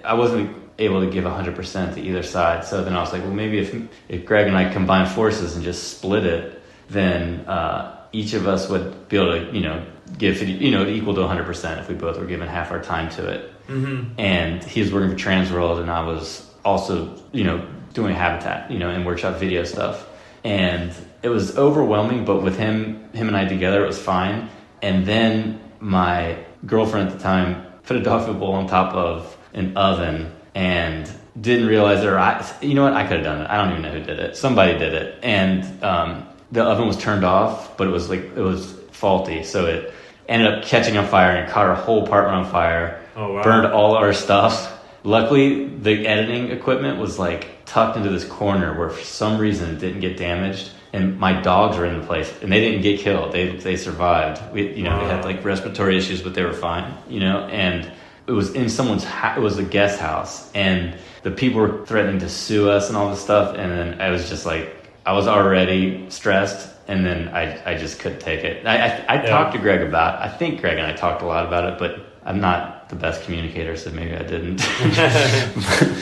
I wasn't able to give 100% to either side. So then I was like, well, maybe if Greg and I combine forces and just split it, then each of us would be able to, give it, equal to 100% if we both were given half our time to it. Mm-hmm. And he was working for Transworld, and I was also, doing Habitat, and workshop video stuff. And it was overwhelming, but with him and I together, it was fine. And then my girlfriend at the time put a dog food bowl on top of an oven and didn't realize you know what? I could have done it. I don't even know who did it. Somebody did it. And the oven was turned off, but it was faulty. So it ended up catching on fire and caught our whole apartment on fire. Oh, wow. Burned all our stuff. Luckily, the editing equipment was like tucked into this corner where for some reason it didn't get damaged. And my dogs were in the place, and they didn't get killed. They survived. They had like respiratory issues, but they were fine. And it was in someone's it was a guest house, and the people were threatening to sue us and all this stuff. And then I was just like, I was already stressed, and then I just couldn't take it. I talked to Greg I think Greg and I talked a lot about it, but I'm not the best communicator, so maybe I didn't.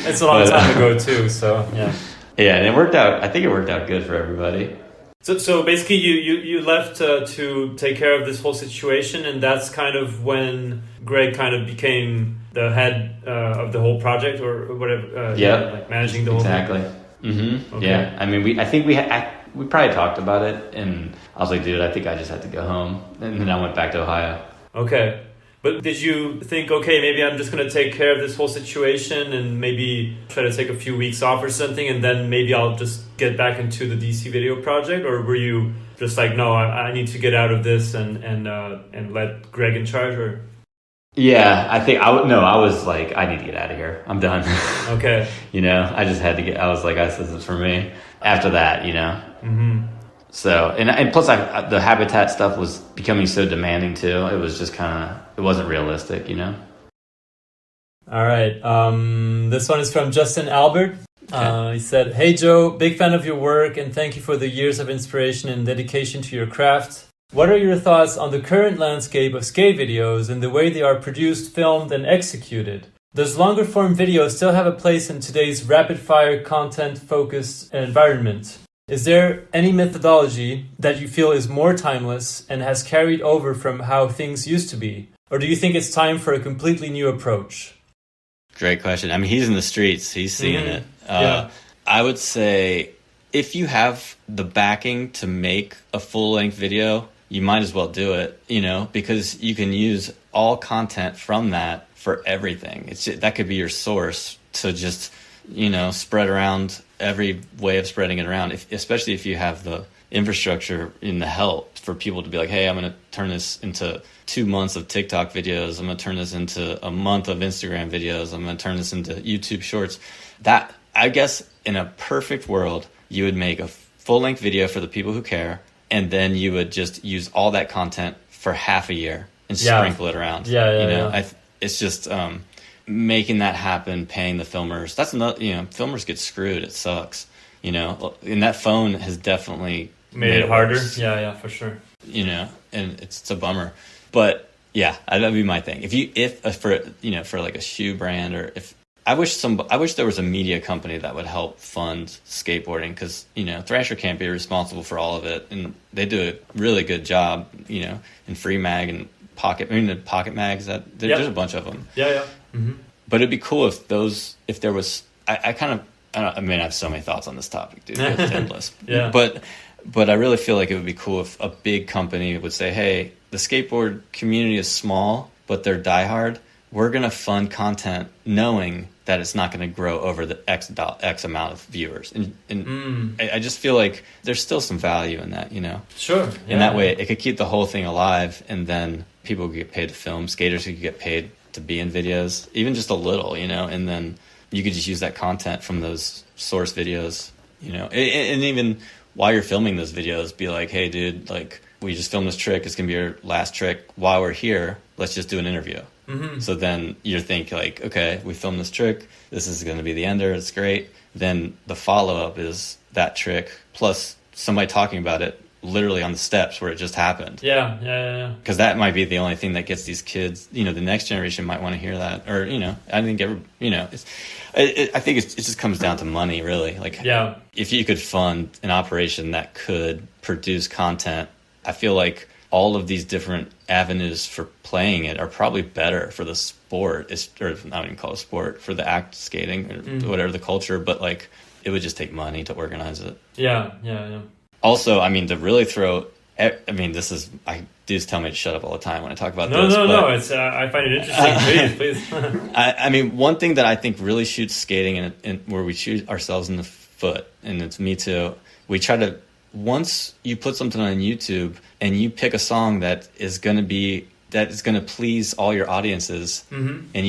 It's a long time ago too, so yeah. Yeah, and it worked out. I think it worked out good for everybody. So basically, you left to take care of this whole situation, and that's kind of when Greg kind of became the head of the whole project, or whatever. Like managing the whole thing. Exactly. Mm-hmm. Okay. Yeah, I mean, I think we probably talked about it, and I was like, dude, I think I just had to go home, and then I went back to Ohio. Okay. But did you think, okay, maybe I'm just going to take care of this whole situation and maybe try to take a few weeks off or something, and then maybe I'll just get back into the DC video project? Or were you just like, no, I need to get out of this and let Greg in charge? Or yeah, I think I was like, I need to get out of here. I'm done. Okay. I just had to get. I was like, this is for me. After that, Mm-hmm. So, and plus the Habitat stuff was becoming so demanding too. It was just it wasn't realistic, All right. This one is from Justin Albert. Okay. He said, "Hey Joe, big fan of your work and thank you for the years of inspiration and dedication to your craft. What are your thoughts on the current landscape of skate videos and the way they are produced, filmed, and executed? Does longer form video still have a place in today's rapid fire content focused environment? Is there any methodology that you feel is more timeless and has carried over from how things used to be? Or do you think it's time for a completely new approach? Great question. I mean, he's in the streets. He's seeing it. I would say if you have the backing to make a full-length video, you might as well do it, because you can use all content from that for everything. That could be your source to just, spread around every way of spreading it around, especially if you have the infrastructure in the help for people to be like, hey, I'm going to turn this into 2 months of TikTok videos. I'm going to turn this into a month of Instagram videos. I'm going to turn this into YouTube shorts. That, I guess, in a perfect world, you would make a full-length video for the people who care, and then you would just use all that content for half a year and sprinkle it around. It's just making that happen, paying the filmers. That's another, filmers get screwed. It sucks, and that phone has definitely made it harder. Worse. Yeah, for sure. And it's a bummer. But yeah, that'd be my thing. For like a shoe brand, or I wish there was a media company that would help fund skateboarding, because Thrasher can't be responsible for all of it, and they do a really good job, in Free Mag and Pocket Mags. There's a bunch of them. Yeah. Mm-hmm. But it'd be cool if there was. I have so many thoughts on this topic, dude. It's endless. Yeah. But I really feel like it would be cool if a big company would say, hey, the skateboard community is small, but they're diehard. We're going to fund knowing that it's not going to grow over the X amount of viewers. And I just feel like there's still some value in that, Sure. And that way it could keep the whole thing alive, and then people could get paid to film, skaters could get paid to be in videos, even just a little, and then you could just use that content from those source videos, and even while you're filming those videos, be like, hey, dude, like, we just filmed this trick. It's going to be our last trick. While we're here, let's just do an interview. Mm-hmm. So then you think like, okay, we filmed this trick. This is going to be the ender. It's great. Then the follow-up is that trick plus somebody talking about it literally on the steps where it just happened. Yeah. Because that might be the only thing that gets these kids, the next generation might want to hear that. Or, I think I think it just comes down to money, really. Like, if you could fund an operation that could produce content, I feel like all of these different avenues for playing it are probably better for the sport, or not even call it sport, for the act skating or whatever the culture, but like it would just take money to organize it. Yeah. Also, to really throw, dudes tell me to shut up all the time when I talk about this. No, it's I find it interesting. Please. One thing that I think really shoots skating and where we shoot ourselves in the foot, and it's me too, we try to, once you put something on YouTube and you pick a song that is going to please all your audiences, and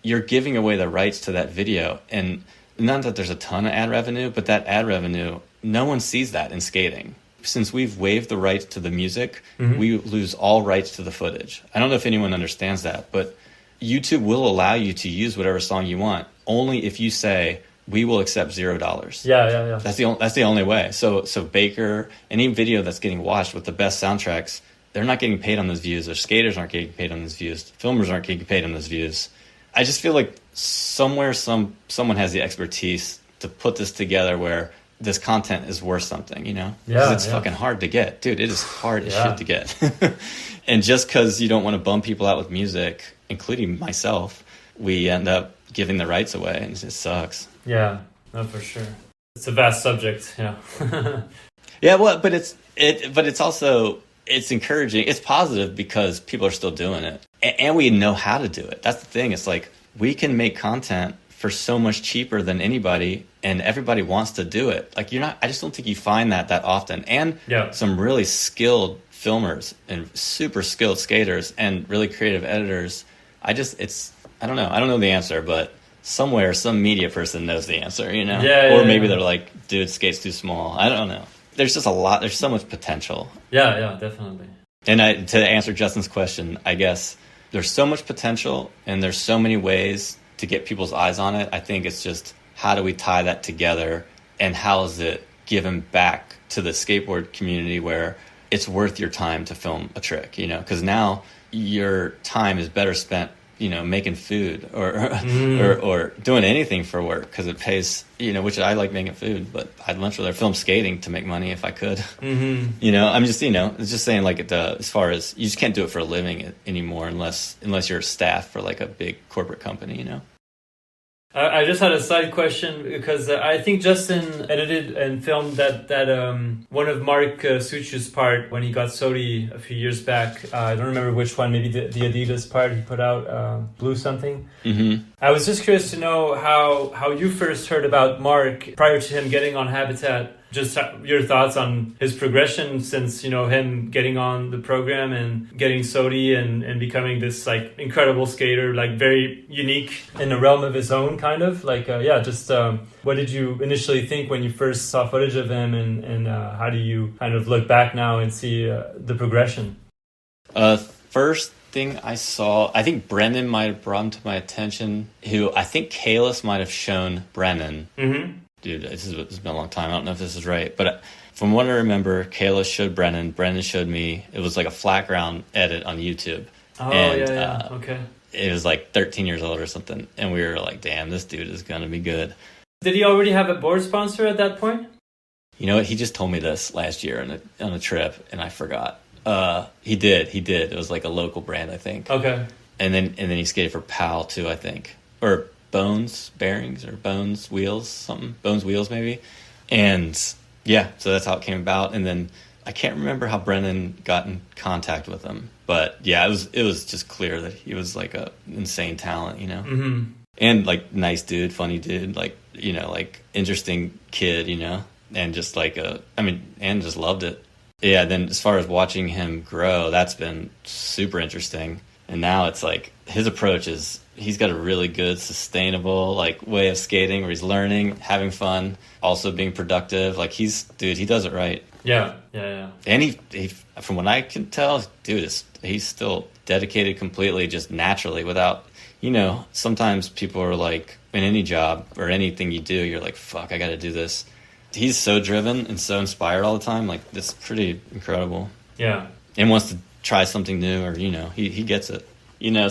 you're giving away the rights to that video, and not that there's a ton of ad revenue, but that ad revenue, no one sees that in skating. Since we've waived the rights to the music, we lose all rights to the footage. I don't know if anyone understands that, but YouTube will allow you to use whatever song you want, only if you say, we will accept $0. Yeah. That's the only way. So Baker, any video that's getting watched with the best soundtracks, they're not getting paid on those views. Their skaters aren't getting paid on those views. Filmers aren't getting paid on those views. I just feel like somewhere someone has the expertise to put this together where this content is worth something, Because it's fucking hard to get. Dude, it is hard as shit to get. And just because you don't want to bum people out with music, including myself, we end up giving the rights away, and it just sucks. Yeah, no, for sure. It's a vast subject, Yeah, well, but it's also, it's encouraging. It's positive because people are still doing it, and we know how to do it. That's the thing. It's like we can make content for so much cheaper than anybody, and everybody wants to do it. Like I just don't think you find that often. And some really skilled filmers and super skilled skaters and really creative editors. I don't know. I don't know the answer, but somewhere some media person knows the answer, or maybe they're like, dude, skate's too small. I don't know. There's just there's so much potential. Yeah, definitely. And to answer Justin's question, I guess there's so much potential and there's so many ways to get people's eyes on it. I think it's just, how do we tie that together, and how is it given back to the skateboard community where it's worth your time to film a trick, because now your time is better spent making food or doing anything for work because it pays, which I like making food, but I'd much rather film skating to make money if I could. Mm-hmm. I'm just, it's just saying like as far as you just can't do it for a living anymore unless you're staff for like a big corporate company, I just had a side question because I think Justin edited and filmed that one of Mark Suciu's part when he got Sodi a few years back. I don't remember which one, maybe the Adidas part he put out, Blue something. Mm-hmm. I was just curious to know how you first heard about Mark prior to him getting on Habitat. Just your thoughts on his progression since, him getting on the program and getting Sodi and becoming this like incredible skater, like very unique in a realm of his own kind of like, what did you initially think when you first saw footage of him and how do you kind of look back now and see the progression? First thing I saw, I think Brennan might have brought him to my attention, who I think Kalis might have shown Brennan. Mm-hmm. Dude, it's been a long time. I don't know if this is right. But from what I remember, Kayla showed Brennan. Brennan showed me. It was like a flat ground edit on YouTube. Oh, yeah. Okay. It was like 13 years old or something. And we were like, damn, this dude is going to be good. Did he already have a board sponsor at that point? You know what? He just told me this last year on a trip, and I forgot. He did. It was like a local brand, I think. Okay. And then he skated for PAL, too, I think. Or Bones Bearings or Bones Wheels, something. Bones Wheels, maybe. And yeah, so that's how it came about. And then I can't remember how Brennan got in contact with him. But yeah, it was just clear that he was like a insane talent, Mm-hmm. And like nice dude, funny dude, like, like interesting kid, and just like and just loved it. Yeah, then as far as watching him grow, that's been super interesting. And now it's like his approach is he's got a really good, sustainable like way of skating where he's learning, having fun, also being productive. Like he does it right. Yeah. And he from what I can tell, dude, he's still dedicated completely, just naturally without, sometimes people are like in any job or anything you do, you're like, fuck, I got to do this. He's so driven and so inspired all the time. Like it's pretty incredible. Yeah. And wants to try something new or, he gets it.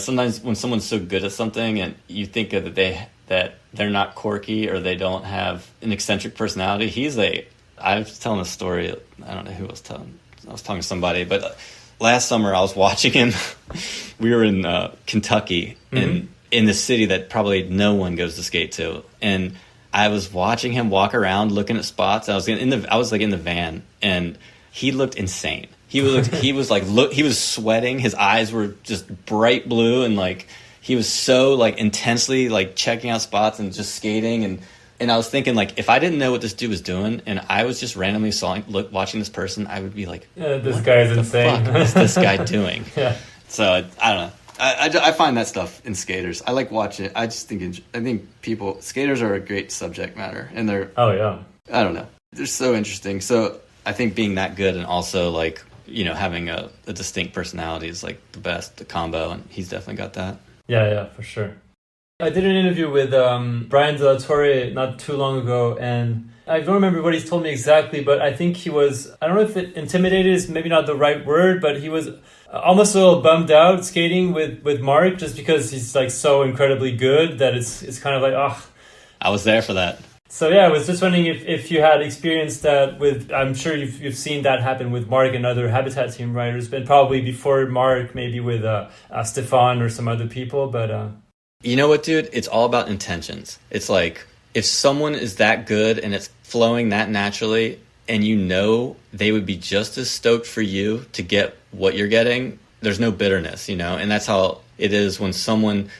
Sometimes when someone's so good at something and you think that they're not quirky or they don't have an eccentric personality, I was telling a story, I don't know who I was telling. I was talking to somebody, but last summer I was watching him. We were in Kentucky, in the city that probably no one goes to skate to. And I was watching him walk around looking at spots. I was in the van and he looked insane. He was sweating. His eyes were just bright blue, and like he was so like intensely like checking out spots and just skating. And I was thinking like if I didn't know what this dude was doing, and I was just randomly watching this person, I would be like, "This guy's insane. What is this guy doing?" Yeah. So I don't know. I find that stuff in skaters. I like watching it. I think skaters are a great subject matter, and they're I don't know. They're so interesting. So I think being that good and also like, having a distinct personality is like the combo, and he's definitely got that. Yeah, for sure. I did an interview with Brian Delatorre not too long ago, and I don't remember what he's told me exactly, but I think he was, I don't know if intimidated is maybe not the right word, but he was almost a little bummed out skating with Mark just because he's like so incredibly good that it's kind of like, oh. I was there for that. So yeah, I was just wondering if you had experienced that with, I'm sure you've seen that happen with Mark and other Habitat team riders, but probably before Mark, maybe with Stefan or some other people, but... You know what, dude? It's all about intentions. It's like, if someone is that good and it's flowing that naturally, and they would be just as stoked for you to get what you're getting, there's no bitterness, and that's how it is when someone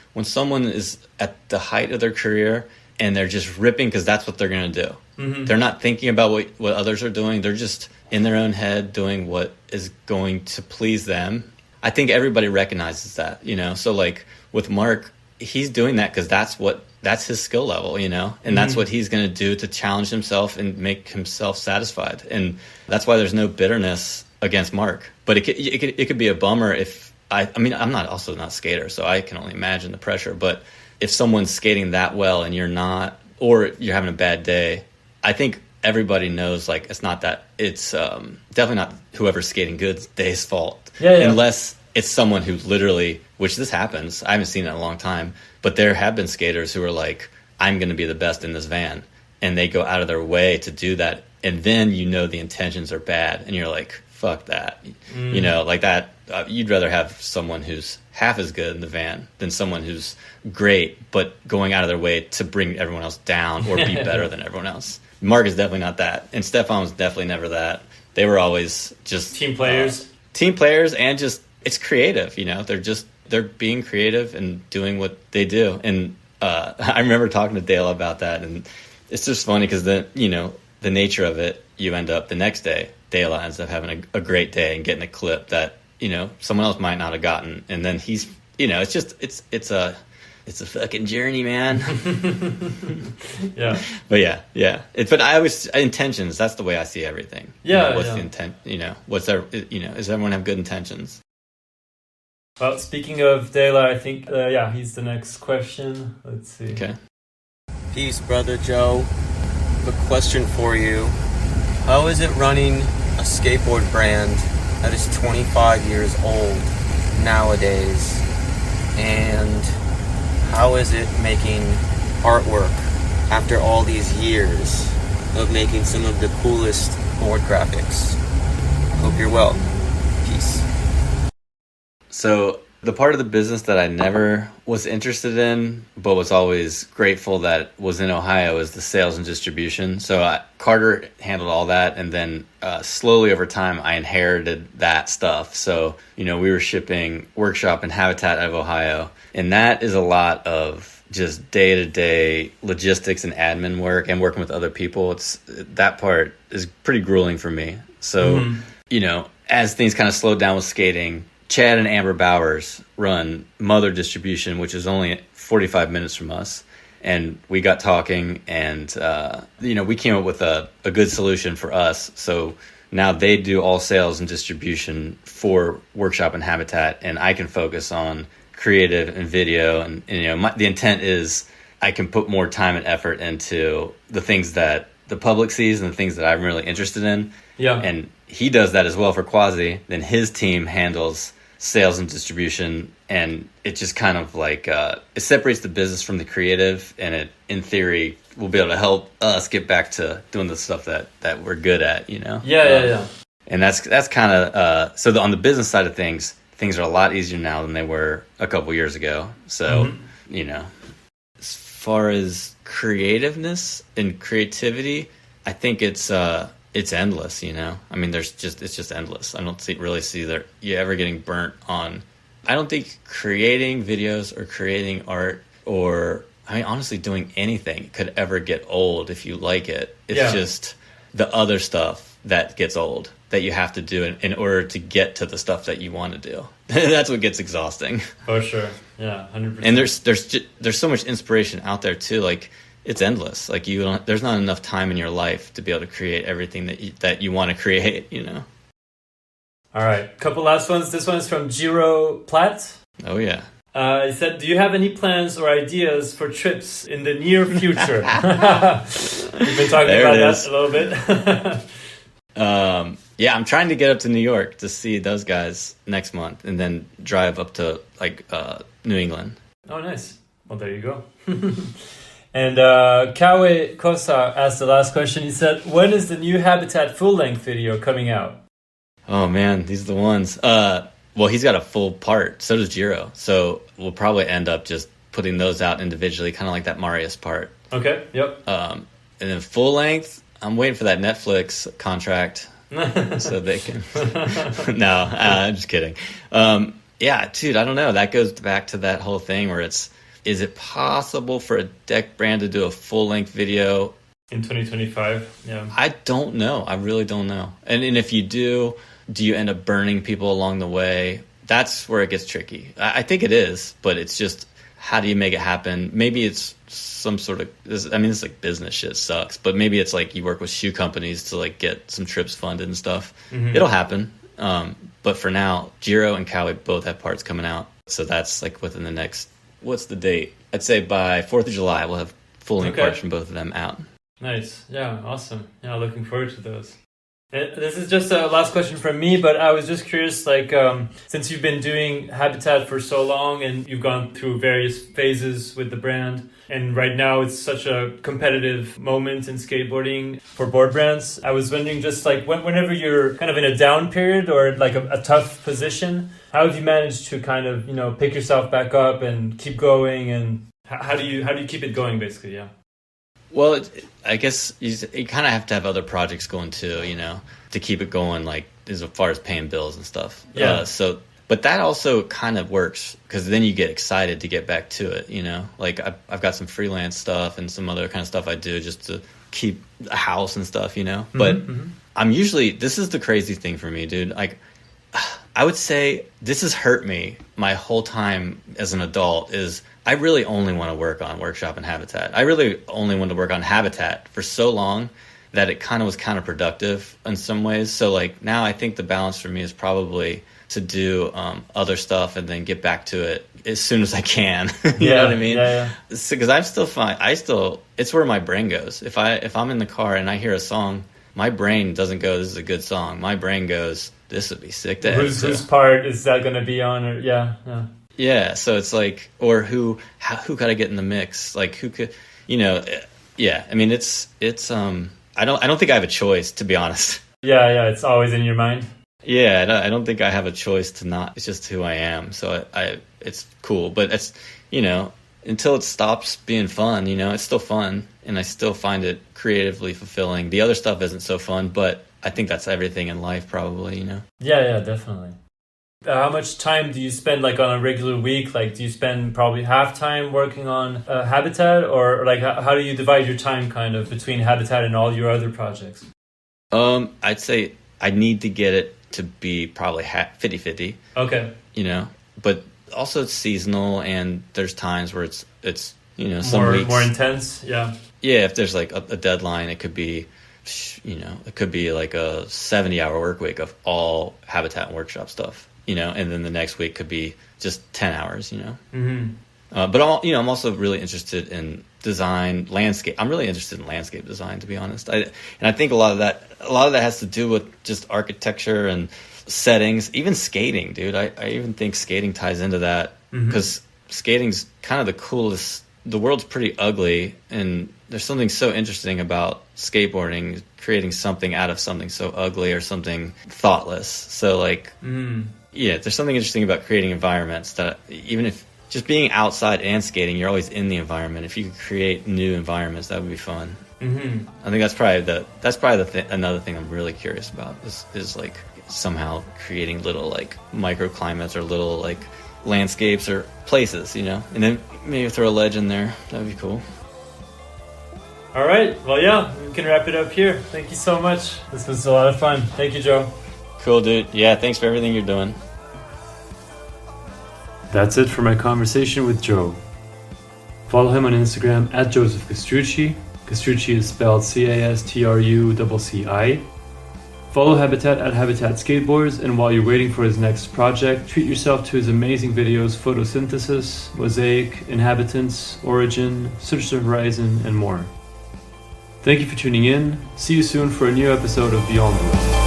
is at the height of their career and they're just ripping because that's what they're going to do. Mm-hmm. They're not thinking about what others are doing. They're just in their own head doing what is going to please them. I think everybody recognizes that, So like with Mark, he's doing that because that's his skill level, and that's what he's going to do to challenge himself and make himself satisfied. And that's why there's no bitterness against Mark. But it could be a bummer if I'm not a skater, so I can only imagine the pressure. But if someone's skating that well and you're not, or you're having a bad day, I think everybody knows like it's not that. It's definitely not whoever's skating good's day's fault. Yeah. Unless it's someone who literally, which this happens, I haven't seen it in a long time, but there have been skaters who are like, I'm going to be the best in this van. And they go out of their way to do that. And then the intentions are bad. And you're like, fuck that. Like that. You'd rather have someone who's half as good in the van than someone who's great, but going out of their way to bring everyone else down or be better than everyone else. Mark is definitely not that. And Stefan was definitely never that. They were always just team players. And just, it's creative, they're being creative and doing what they do. And I remember talking to Dale about that, and it's just funny because the nature of it, you end up the next day, Dale ends up having a great day and getting a clip that, someone else might not have gotten. And then he's, it's a fucking journey, man. Yeah. But yeah. But I always, intentions, that's the way I see everything. Yeah. What's the intent, does everyone have good intentions? Well, speaking of Dela, I think, he's the next question. Let's see. Okay. Peace, Brother Joe. A question for you. How is it running a skateboard brand that is 25 years old nowadays? And how is it making artwork after all these years of making some of the coolest board graphics? Hope you're well. Peace. So the part of the business that I never was interested in, but was always grateful that was in Ohio, is the sales and distribution. So Carter handled all that, and then slowly over time, I inherited that stuff. So, we were shipping Workshop and Habitat out of Ohio, and that is a lot of just day-to-day logistics and admin work and working with other people. That part is pretty grueling for me. So, as things kind of slowed down with skating, Chad and Amber Bowers run Mother Distribution, which is only 45 minutes from us. And we got talking, and, we came up with a good solution for us. So now they do all sales and distribution for Workshop and Habitat, and I can focus on creative and video. And the intent is I can put more time and effort into the things that the public sees and the things that I'm really interested in. Yeah. And he does that as well for Quasi. Then his team handles sales and distribution, and it just kind of like it separates the business from the creative, and it, in theory, will be able to help us get back to doing the stuff that we're good at, Yeah. And that's kind of so on the business side of things are a lot easier now than they were a couple years ago. So as far as creativeness and creativity, I think it's endless, I mean, it's just endless. I don't really see that you ever getting burnt on. I don't think creating videos or creating art or, honestly, doing anything could ever get old if you like it. It's just the other stuff that gets old that you have to do in order to get to the stuff that you want to do. That's what gets exhausting. For sure. Yeah, 100%. And there's so much inspiration out there too. Like, it's endless. Like, there's not enough time in your life to be able to create everything that you want to create, All right, couple last ones. This one is from Jiro Platt. Oh yeah. He said, do you have any plans or ideas for trips in the near future? We've been talking about that a little bit. Yeah, I'm trying to get up to New York to see those guys next month, and then drive up to New England. Oh, nice. Well, there you go. And Kaue Cossa asked the last question. He said, when is the new Habitat full-length video coming out? Oh, man, these are the ones. Well, he's got a full part. So does Jiro. So we'll probably end up just putting those out individually, kind of like that Marius part. Okay, yep. And then full-length, I'm waiting for that Netflix contract so they can... No, I'm just kidding. Yeah, dude, I don't know. That goes back to that whole thing where is it possible for a deck brand to do a full-length video in 2025? Yeah. I don't know. I really don't know. And if you do you end up burning people along the way? That's where it gets tricky. I think it is, but it's just, how do you make it happen? Maybe it's some sort of, this like business shit sucks, but maybe it's like you work with shoe companies to like get some trips funded and stuff. Mm-hmm. It'll happen. But for now, Jiro and Kaue both have parts coming out. So that's like within the next, what's the date? I'd say by 4th of July, we'll have full-length parts from both of them out. Nice. Yeah, awesome. Yeah, looking forward to those. This is just a last question from me, but I was just curious, like, since you've been doing Habitat for so long and you've gone through various phases with the brand, and right now it's such a competitive moment in skateboarding for board brands, I was wondering just like whenever you're kind of in a down period or like a tough position, how have you managed to kind of, pick yourself back up and keep going, and how do you keep it going basically? Yeah. Well, I guess you kind of have to have other projects going too, to keep it going, like as far as paying bills and stuff. Yeah. But that also kind of works because then you get excited to get back to it, Like I've got some freelance stuff and some other kind of stuff I do just to keep a house and stuff, But I'm usually, this is the crazy thing for me, dude. Like I would say this has hurt me my whole time as an adult is I really only want to work on Workshop and Habitat. I really only wanted to work on Habitat for so long that it kind of was counterproductive in some ways. So like now I think the balance for me is probably to do other stuff and then get back to it as soon as I can. You know what I mean? Yeah. Because I'm still fine. It's where my brain goes. If I'm in the car and I hear a song, my brain doesn't go, this is a good song. My brain goes, this would be sick to Whose part is that going to be on? Or Yeah, so it's like, or who could I get in the mix? Like who could, yeah. I mean, it's I don't think I have a choice, to be honest. Yeah, it's always in your mind. Yeah, I don't think I have a choice to not. It's just who I am. So it's cool, but it's until it stops being fun, it's still fun, and I still find it creatively fulfilling. The other stuff isn't so fun, but I think that's everything in life, probably. Yeah, definitely. How much time do you spend like on a regular week? Like, do you spend probably half time working on Habitat, or like how do you divide your time kind of between Habitat and all your other projects? I'd say I need to get it to be probably 50-50. Okay. But also it's seasonal, and there's times where it's some weeks more intense. Yeah. Yeah, if there's like a deadline, it could be like a 70-hour work week of all Habitat and Workshop stuff. And then the next week could be just 10 hours, Mm-hmm. But I'm also really interested in design, landscape. I'm really interested in landscape design, to be honest. I think a lot of that has to do with just architecture and settings, even skating, dude. I even think skating ties into that because skating's kind of the coolest. The world's pretty ugly, and there's something so interesting about skateboarding, creating something out of something so ugly or something thoughtless. So like, yeah, there's something interesting about creating environments that even if just being outside and skating, you're always in the environment. If you could create new environments, that would be fun. Mm-hmm. I think that's probably another thing I'm really curious about is like somehow creating little like microclimates or little like landscapes or places, and then maybe throw a ledge in there. That'd be cool. All right. Well, yeah, we can wrap it up here. Thank you so much. This was a lot of fun. Thank you, Joe. Cool, dude. Yeah, thanks for everything you're doing. That's it for my conversation with Joe. Follow him on Instagram at Joseph Castrucci. Castrucci is spelled Castrucci. Follow Habitat at Habitat Skateboards, and while you're waiting for his next project, treat yourself to his amazing videos Photosynthesis, Mosaic, Inhabitants, Origin, Search the Horizon, and more. Thank you for tuning in. See you soon for a new episode of Beyond Boards.